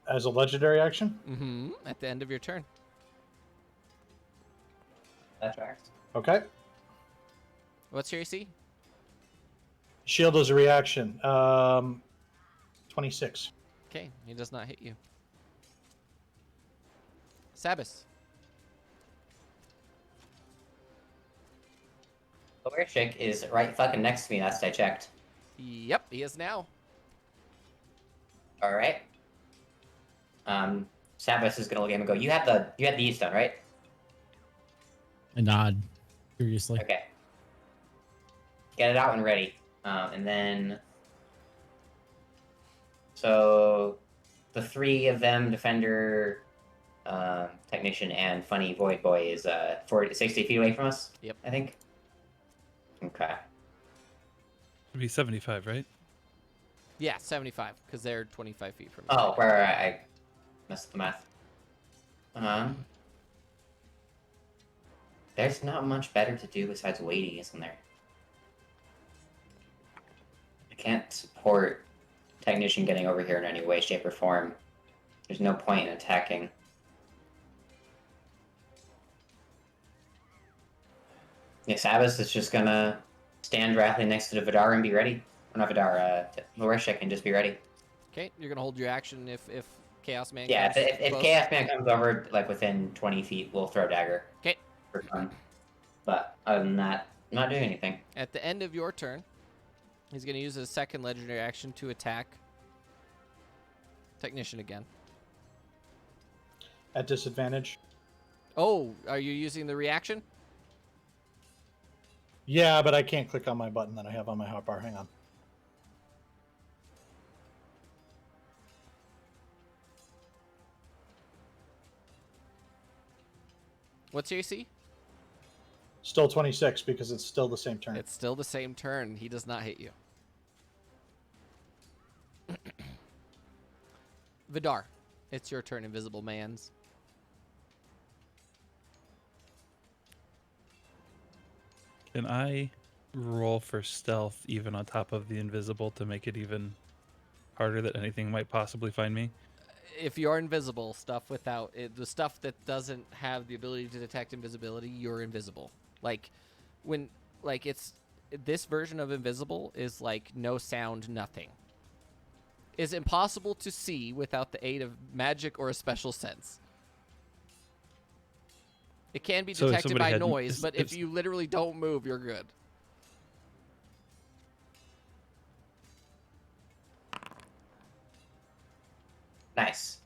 As a legendary action? Mm-hmm. At the end of your turn. That tracks. Okay. What's your AC? Shield is a reaction. 26. Okay, he does not hit you. Sabas. Loershik is right fucking next to me. Last I checked. Yep, he is now. All right. Sabas is gonna look at him and go, "You had the East done, right?" I nod curiously. Okay. Get it out and ready. And then, so the three of them, Defender, Technician, and Funny Void Boy, is 60 feet away from us. Yep. I think. Okay. It'd be 75, right? Yeah, 75, because they're 25 feet from you. Oh, where I messed up the math. There's not much better to do besides waiting, isn't there? I can't support Technician getting over here in any way, shape, or form. There's no point in attacking. Yeah, Sabas is just gonna stand directly next to the Vidar and be ready. Or not Vidar, Loershik, and just be ready. Okay, you're going to hold your action if Chaos Man Yeah, comes if close. Chaos Man comes over, like, within 20 feet, we'll throw Dagger. Okay. For fun. But other than that, I'm not doing anything. At the end of your turn, he's going to use his second legendary action to attack Technician again. At disadvantage? Oh, are you using the reaction? Yeah, but I can't click on my button that I have on my hotbar. Hang on. What's your AC? Still 26 because it's still the same turn. It's still the same turn. He does not hit you. Vidar, it's your turn, Invisible Mans. Can I roll for stealth even on top of the invisible to make it even harder that anything might possibly find me? If you're invisible, the stuff that doesn't have the ability to detect invisibility, you're invisible. This version of invisible is like no sound, nothing. Is impossible to see without the aid of magic or a special sense. It can be So if detected somebody by had- noise, if- but if you literally don't move, you're good. Nice.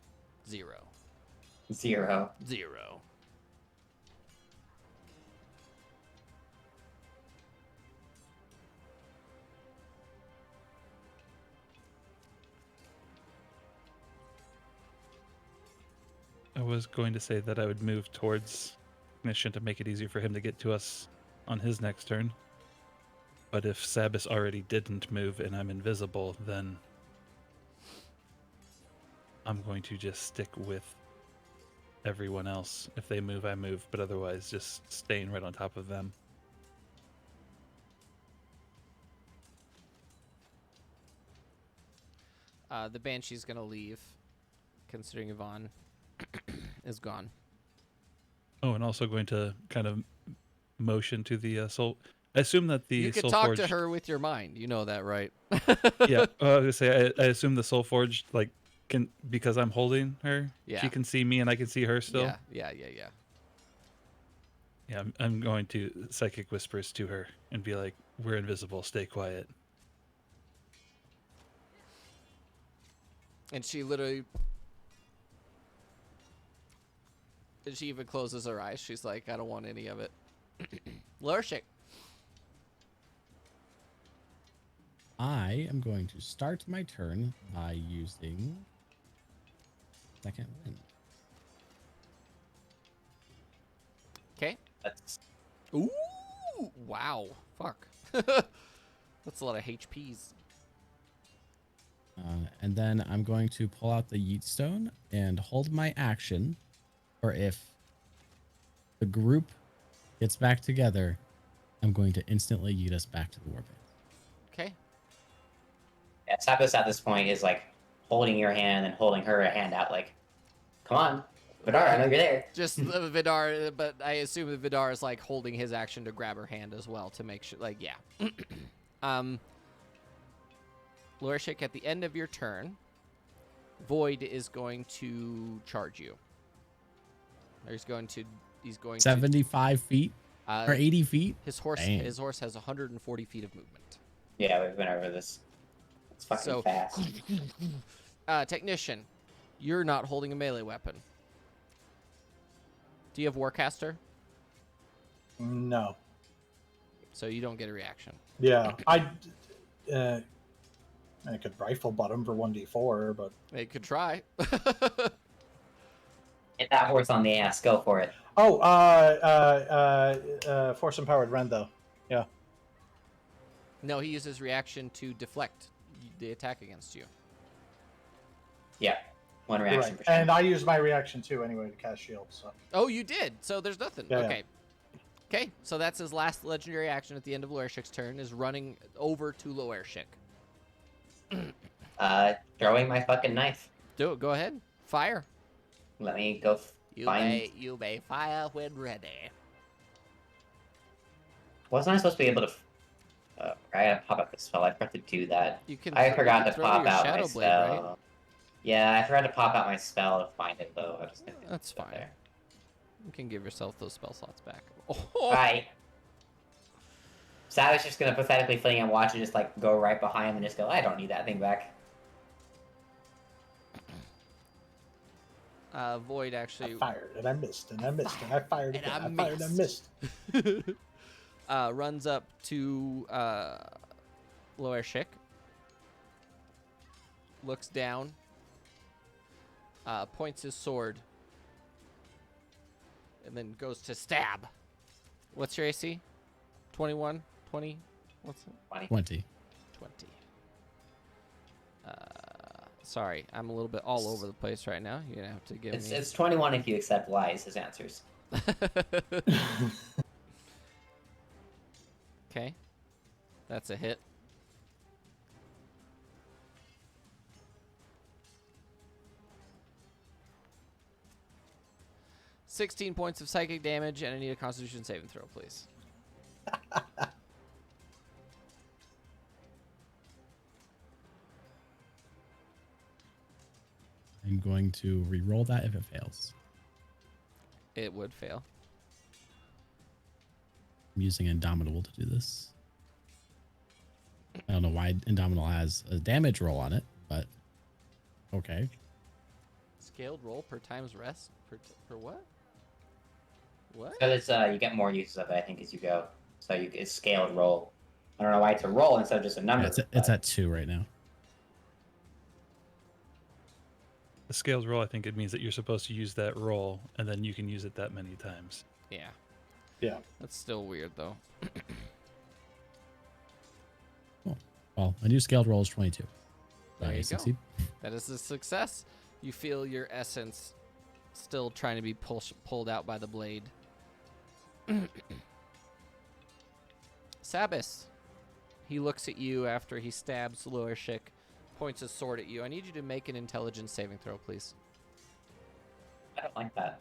0. 0. 0. I was going to say that I would move towards Ignition to make it easier for him to get to us on his next turn. But if Sabis already didn't move and I'm invisible, then I'm going to just stick with everyone else. If they move, I move, but otherwise just staying right on top of them. The Banshee's going to leave, considering Yvonne is gone. Oh, and also going to kind of motion to the soul. I assume that the You could talk to her with your mind. You know that, right? Yeah, I was gonna say I assume the Soulforged can, because I'm holding her. Yeah. She can see me and I can see her still. Yeah. Yeah, I'm going to psychic whispers to her and be like, "We're invisible. Stay quiet." And she literally... And she even closes her eyes. She's like, I don't want any of it. Lurshik. I am going to start my turn by using second wind. Okay. That's Ooh! Wow. Fuck. That's a lot of HPs. And then I'm going to pull out the Yeet Stone and hold my action, or if the group gets back together, I'm going to instantly yeet us back to the warband. Okay. yeah. Sabis at this point is like holding your hand and holding her hand out, like, "Come on, Vidar, I know you're there." Just Vidar, but I assume that Vidar is like holding his action to grab her hand as well to make sure, like, yeah. Lorishik, at the end of your turn, Void is going to charge you. Or he's going to 75 feet or 80 feet. His horse Dang. his horse has 140 feet of movement. Yeah, we've been over this. It's fucking So- fast. Technician, you're not holding a melee weapon. Do you have Warcaster? No. So you don't get a reaction. Yeah, I could rifle butt him for 1d4, but They could try. Hit that horse on the ass. Go for it. force empowered rend though. Yeah. No, he uses reaction to deflect the attack against you. Yeah, one reaction Right. for sure. And I used my reaction too anyway to cast shield. So Oh, you did. So there's nothing. Yeah, Okay. Okay, so that's his last legendary action at the end of Loershik's turn, is running over to Loershik. Throwing my fucking knife. Do it. Go ahead. Fire. Let me go find. You may fire when ready. Wasn't I supposed to be able to? I gotta pop out the spell. I forgot to do that. You can. I you forgot can to throw pop your out my Shadow spell. Blade, right? Yeah, I forgot to pop out my spell to find it though. I was gonna That's put it fine. there. You can give yourself those spell slots back. Right. Savage just gonna pathetically fling and watch it just like go right behind him and just go, "I don't need that thing back." Void actually I fired and I missed and I missed and I fired And again. I I fired and I missed. runs up to Loershik, looks down, points his sword, and then goes to stab. What's your AC? 21? 20? What's it? 20. 20. 20. Sorry, I'm a little bit all over the place right now. You're going to have to give me... It's 21 if you accept lies as answers. Okay. That's a hit. "16 points of psychic damage, and I need a Constitution saving throw, please." I'm going to re-roll that if it fails. It would fail. I'm using Indomitable to do this. I don't know why Indomitable has a damage roll on it, but okay. Scaled roll per times rest per what? What? So it's you get more uses of it, I think, as you go. So it's scaled roll. I don't know why it's a roll instead of just a number. Yeah, it's at 2 right now. The scales roll, I think it means that you're supposed to use that roll, and then you can use it that many times. Yeah. Yeah. That's still weird though. Cool. Well, my new scaled roll is 22. There I you go. succeed. That is a success. You feel your essence still trying to be pulled out by the blade. Sabis. He looks at you after he stabs Luershik, points his sword at you. I need you to make an intelligence saving throw, please. I don't like that.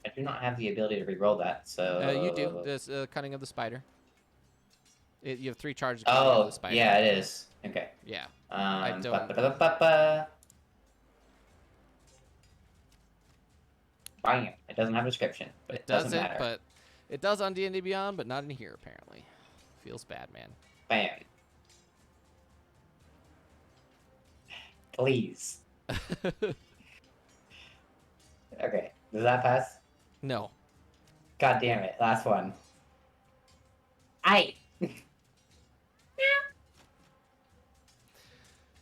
I do not have the ability to re-roll that, so... You do. This Cunning of the Spider. You have 3 charges of Cunning of Oh, the Spider. yeah, it is. Okay. Yeah. I don't- Bam. It doesn't have a description, but it doesn't matter. but it does on D&D Beyond, but not in here, apparently. Feels bad, man. Bam. Please. Okay. Does that pass? No. God damn it. Last one. Aye.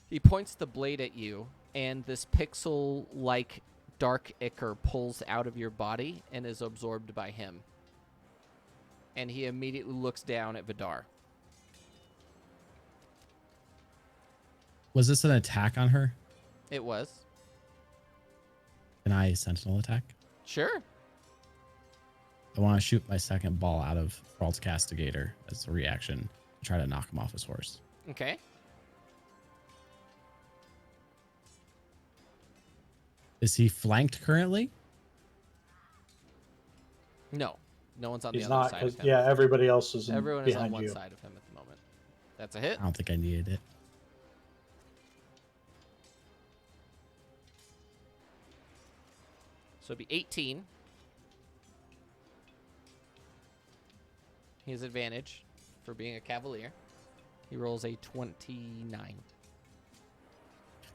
He points the blade at you, and this pixel-like dark ichor pulls out of your body and is absorbed by him. And he immediately looks down at Vidar. Was this an attack on her? It was. Can I sentinel attack? Sure. I want to shoot my second ball out of Thrall's Castigator as a reaction to try to knock him off his horse. Okay. Is he flanked currently? No. No one's on He's the other not, side because of him. yeah, everybody else is Everyone is on behind one you. side of him at the moment. That's a hit. I don't think I needed it. So it'd be 18. He has advantage for being a cavalier. He rolls a 29.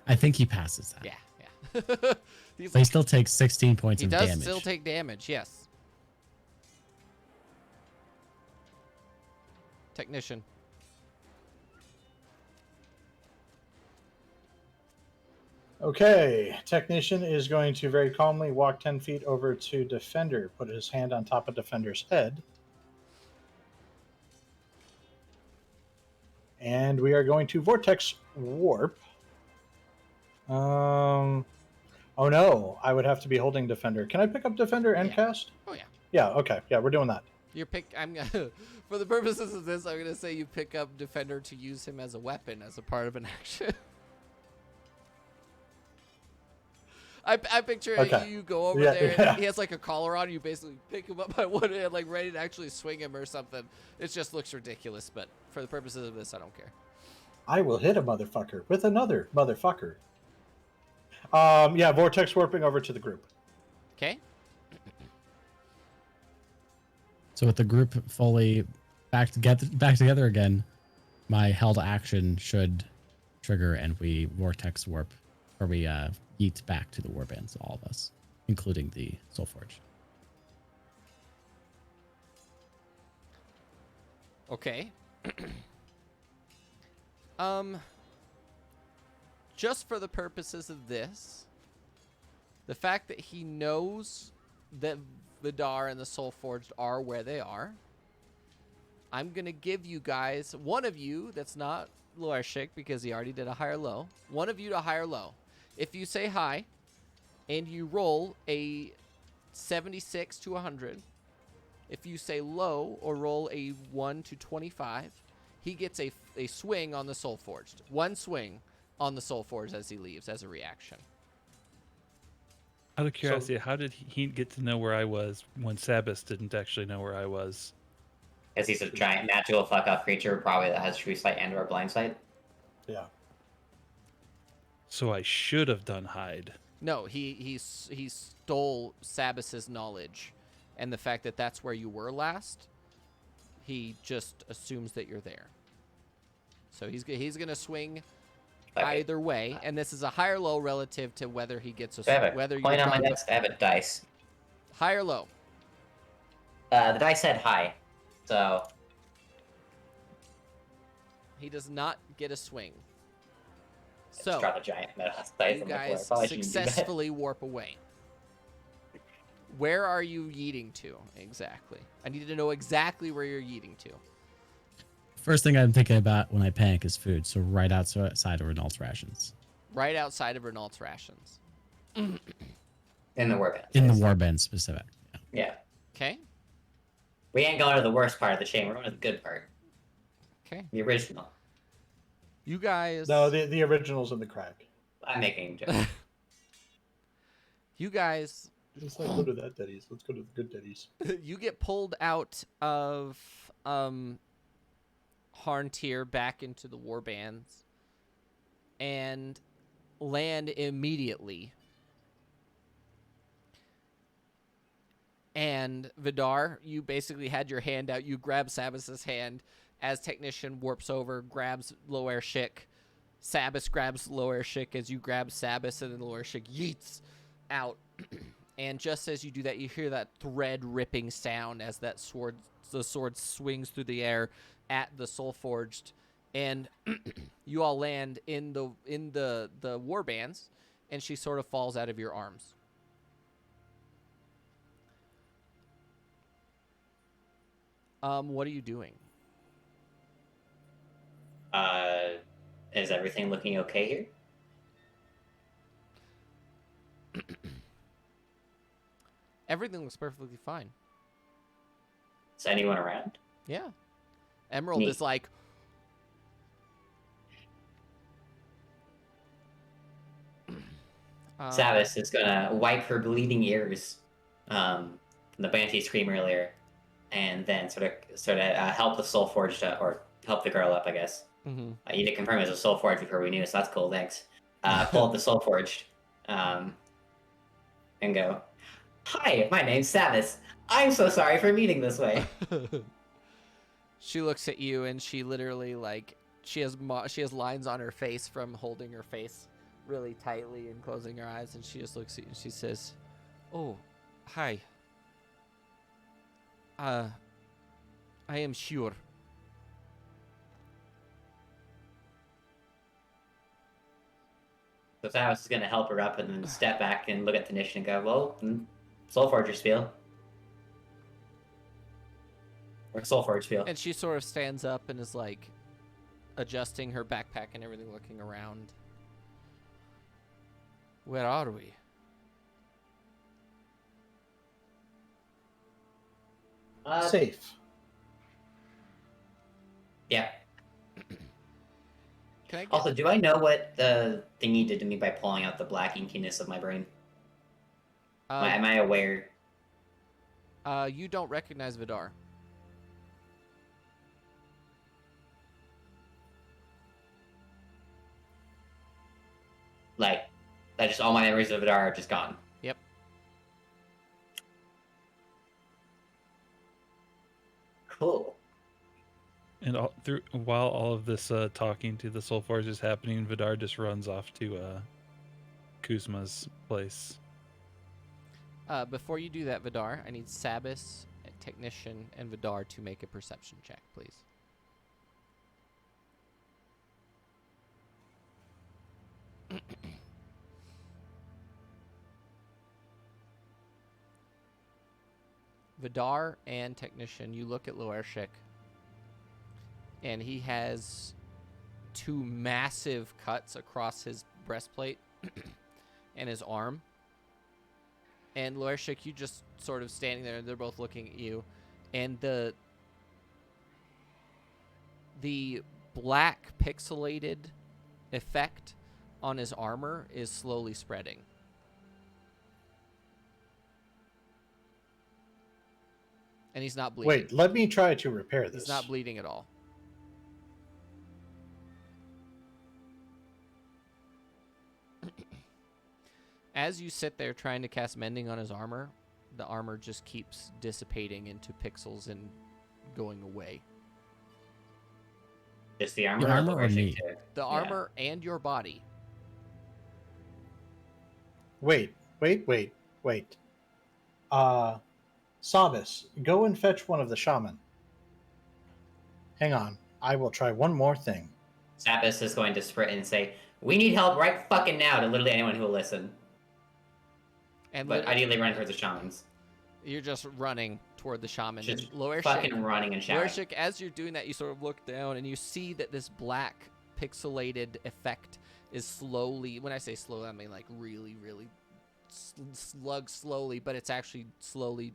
I think he passes that. Yeah, yeah. He's But he like, still takes 16 points he of does damage. still take damage, yes. Technician. Okay, Technician is going to very calmly walk 10 feet over to Defender, put his hand on top of Defender's head. And we are going to Vortex Warp. Oh no, I would have to be holding Defender. Can I pick up Defender and Yeah. cast? Oh, yeah. Yeah, okay. Yeah, we're doing that. I'm gonna, for the purposes of this, I'm gonna say you pick up Defender to use him as a weapon as a part of an action. I picture Okay. you go over Yeah, there. yeah. And he has like a collar on. You basically pick him up by one hand, like ready to actually swing him or something. It just looks ridiculous, but for the purposes of this, I don't care. I will hit a motherfucker with another motherfucker. Yeah, Vortex Warping over to the group. Okay. So with the group fully back together again, my held action should trigger and we vortex warp, or we yeet back to the warbands, all of us, including the Soulforged. Okay. Just for the purposes of this, the fact that he knows that Vidar and the Soulforged are where they are, I'm gonna give you guys, one of you that's not Luershik because he already did a higher low, one of you to higher low. If you say hi and you roll a 76 to 100, if you say low or roll a 1 to 25, he gets a swing on the Soulforged. One swing on the Soulforged as he leaves as a reaction. Out of curiosity, how did he get to know where I was when Sabas didn't actually know where I was? Because he's a giant magical fuck-off creature, probably that has true sight and/or blind sight. Yeah. So I should have done hide. No, he stole Sabas's knowledge and the fact that that's where you were last, he just assumes that you're there. So he's going to swing Okay. either way, and this is a high or low relative to whether he gets Do I have a whether point you're on my done. desk? I have a dice. High or low? The dice said high, so He does not get a swing. I just So dropped a giant metal dice you on the floor. I guys probably shouldn't do that. successfully warp away. Where are you yeeting to exactly? I need to know exactly where you're yeeting to. First thing I'm thinking about when I panic is food. So right outside of Renault's rations. Right outside of Renault's rations. In the warband. In the warband specific. Yeah. Yeah. Okay. We ain't going to the worst part of the chain. We're going to the good part. Okay. The original. You guys. No, the original's in the crack. I'm making a joke. You guys. Let's not go to that Deddy's. Let's go to the good Deddy's. You get pulled out of Harntier back into the warbands and land immediately. And Vidar, you basically had your hand out. You grab Sabas's hand as Technician warps over, grabs Lower Shik. Sabas grabs Lower Shik as you grab Sabas, and then Lower Shik yeets out. And just as you do that, you hear that thread ripping sound as the sword swings through the air at the Soulforged, and you all land in the warbands, and she sort of falls out of your arms. What are you doing? Is everything looking okay here? Everything looks perfectly fine. Is anyone around? Yeah. Emerald Neat. is like, Sabas is gonna wipe her bleeding ears from the Banshee scream earlier, and then sort of help the Soulforged or help the girl up, I guess. mhm. You did confirm it was a Soulforged before we knew, so that's cool. Thanks. Pull up the Soulforged, and go. Hi, my name's Sabas. I'm so sorry for meeting this way. She looks at you, and she literally she has lines on her face from holding her face really tightly and closing her eyes, and she just looks at you and she says, "Oh, hi. I am sure." So Sabas is gonna help her up and then step back and look at the Nish and go, well, Soulforger spiel. Or Soulforge spiel. And she sort of stands up and is like adjusting her backpack and everything, looking around. Where are we? Safe. Yeah. Can I get, Also, do I know what the thingy did to me by pulling out the black inkiness of my brain? Am I aware? you don't recognize Vidar. Like, that just all my memories of it are just gone. Yep. Cool. And while all of this talking to the Soulforge is happening, Vidar just runs off to Kuzma's place. Before you do that, Vidar, I need Sabas, Technician, and Vidar to make a perception check, please. Vidar and Technician, you look at Loershik, and he has two massive cuts across his breastplate and his arm. And Loershik, you just sort of standing there, and they're both looking at you. And the black pixelated effect on his armor is slowly spreading. And he's not bleeding. Wait, let me try to repair this. He's not bleeding at all. As you sit there trying to cast Mending on his armor, the armor just keeps dissipating into pixels and going away. Just the armor, armor or or me? too? The armor and your body. Wait. Sabis, go and fetch one of the shaman. Hang on. I will try one more thing. Sabis is going to sprint and say, "We need help right fucking now," to literally anyone who will listen. And But ideally run towards the shamans. you're just running toward the shaman. Just and fucking running and shouting. Loershik, as you're doing that, you sort of look down and you see that this black pixelated effect is slowly, when I say slow, I mean like really, really slowly, but it's actually slowly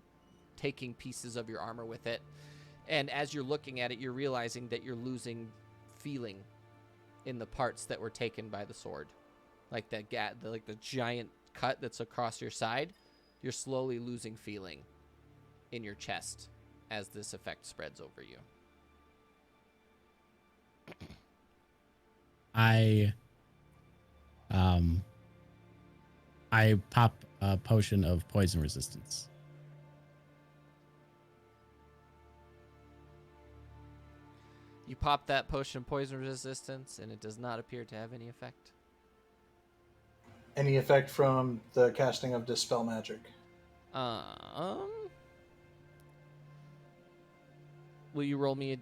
taking pieces of your armor with it. And as you're looking at it, you're realizing that you're losing feeling in the parts that were taken by the sword. Like the giant cut that's across your side, you're slowly losing feeling in your chest as this effect spreads over you. I pop a potion of poison resistance. You pop that potion of poison resistance, and it does not appear to have any effect. Any effect from the casting of Dispel Magic? Will you roll me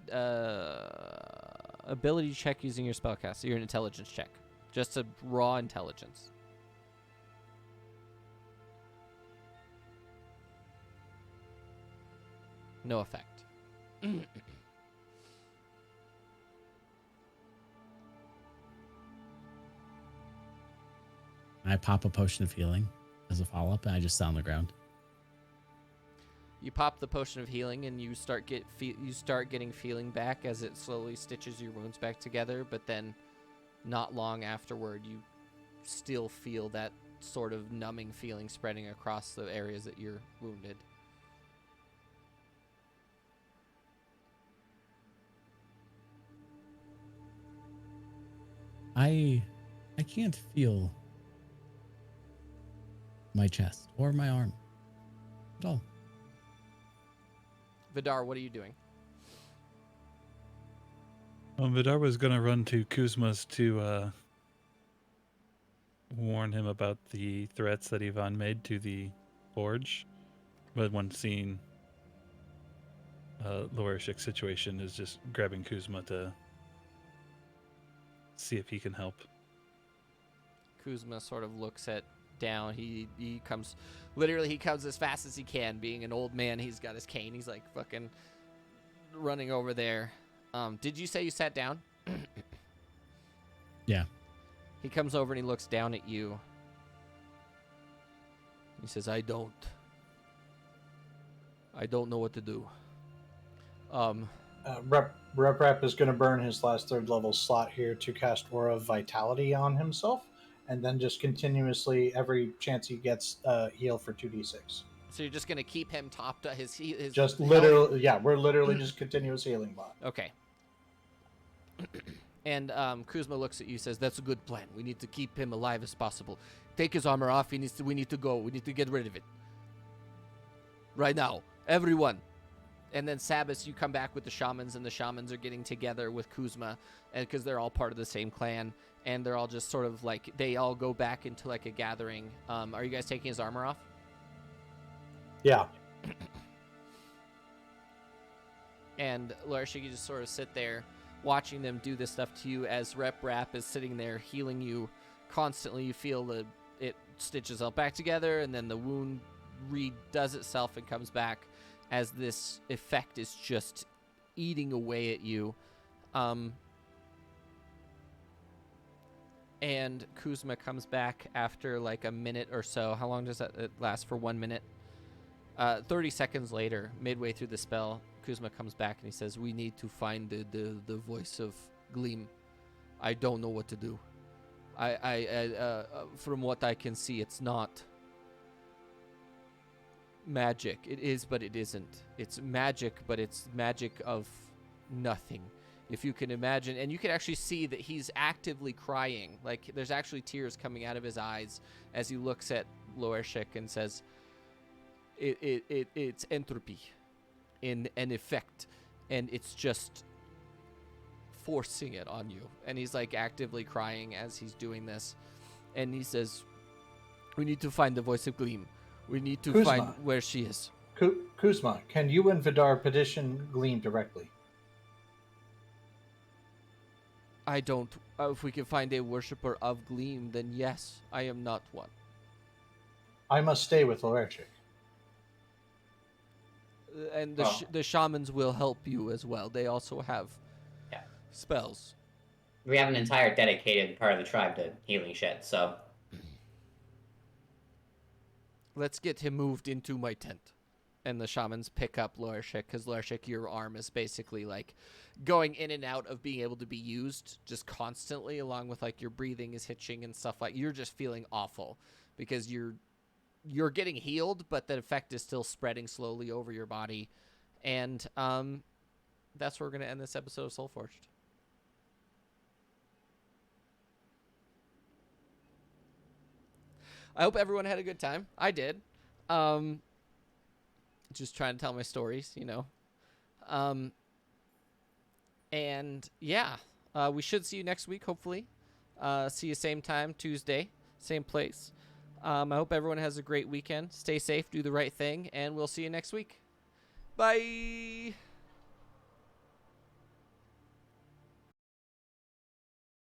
ability check using your spellcast? Your intelligence check. Just a raw intelligence. No effect. I pop a potion of healing as a follow-up, and I just sit on the ground. You pop the potion of healing, and you start getting feeling back as it slowly stitches your wounds back together. But then, not long afterward, you still feel that sort of numbing feeling spreading across the areas that you're wounded. I can't feel my chest or my arm at all. Vidar, what are you doing? Vidar was going to run to Kuzma's to warn him about the threats that Ivan made to the forge. But when seeing Loershik's situation, is just grabbing Kuzma to see if he can help. Kuzma sort of looks down. He comes as fast as he can. Being an old man, he's got his cane. He's like fucking running over there. Did you say you sat down? Yeah. He comes over and he looks down at you. He says, I don't know what to do. Rep is going to burn his last 3rd level slot here to cast Aura of Vitality on himself, and then just continuously, every chance he gets, heal for 2d6. So you're just going to keep him topped up his just health? literally, yeah, we're literally just continuous healing bot. Okay. And Kuzma looks at you, says, that's a good plan. We need to keep him alive as possible. Take his armor off. We need to go. We need to get rid of it. Right now. Everyone. And then Sabis, you come back with the shamans, and the shamans are getting together with Kuzma, because they're all part of the same clan, and they're all just sort of like, they all go back into like a gathering. Are you guys taking his armor off? Yeah. And Loershik, you just sort of sit there watching them do this stuff to you as Rap is sitting there healing you constantly. You feel it stitches itself back together, and then the wound redoes itself and comes back as this effect is just eating away at you. And Kuzma comes back after like a minute or so. How long does that last? For 1 minute? 30 seconds later, midway through the spell, Kuzma comes back and he says, we need to find the voice of Gleam. I don't know what to do. I from what I can see, it's not magic. It is, but it isn't. It's magic, but it's magic of nothing. If you can imagine, and you can actually see that he's actively crying. Like, there's actually tears coming out of his eyes as he looks at Loershik and says, it's entropy in an effect, and it's just forcing it on you. And he's like actively crying as he's doing this, and he says, "We need to find the voice of Gleam. We need to Kuzma. find where she is." Kuzma, can you and Vidar petition Gleam directly? I don't. If we can find a worshiper of Gleam, then yes. I am not one. I must stay with Loerchik. And Well- the shamans will help you as well. They also have Yeah. spells. We have an entire dedicated part of the tribe to healing shit, so Let's get him moved into my tent. And the shamans pick up Lorishik, because Lorishik, your arm is basically like going in and out of being able to be used just constantly, along with like your breathing is hitching and stuff like. You're just feeling awful because you're getting healed, but the effect is still spreading slowly over your body. And that's where we're gonna end this episode of Soulforged. I hope everyone had a good time. I did. Just trying to tell my stories, you know. And yeah, we should see you next week, hopefully. See you same time, Tuesday, same place. I hope everyone has a great weekend. Stay safe, do the right thing, and we'll see you next week. Bye.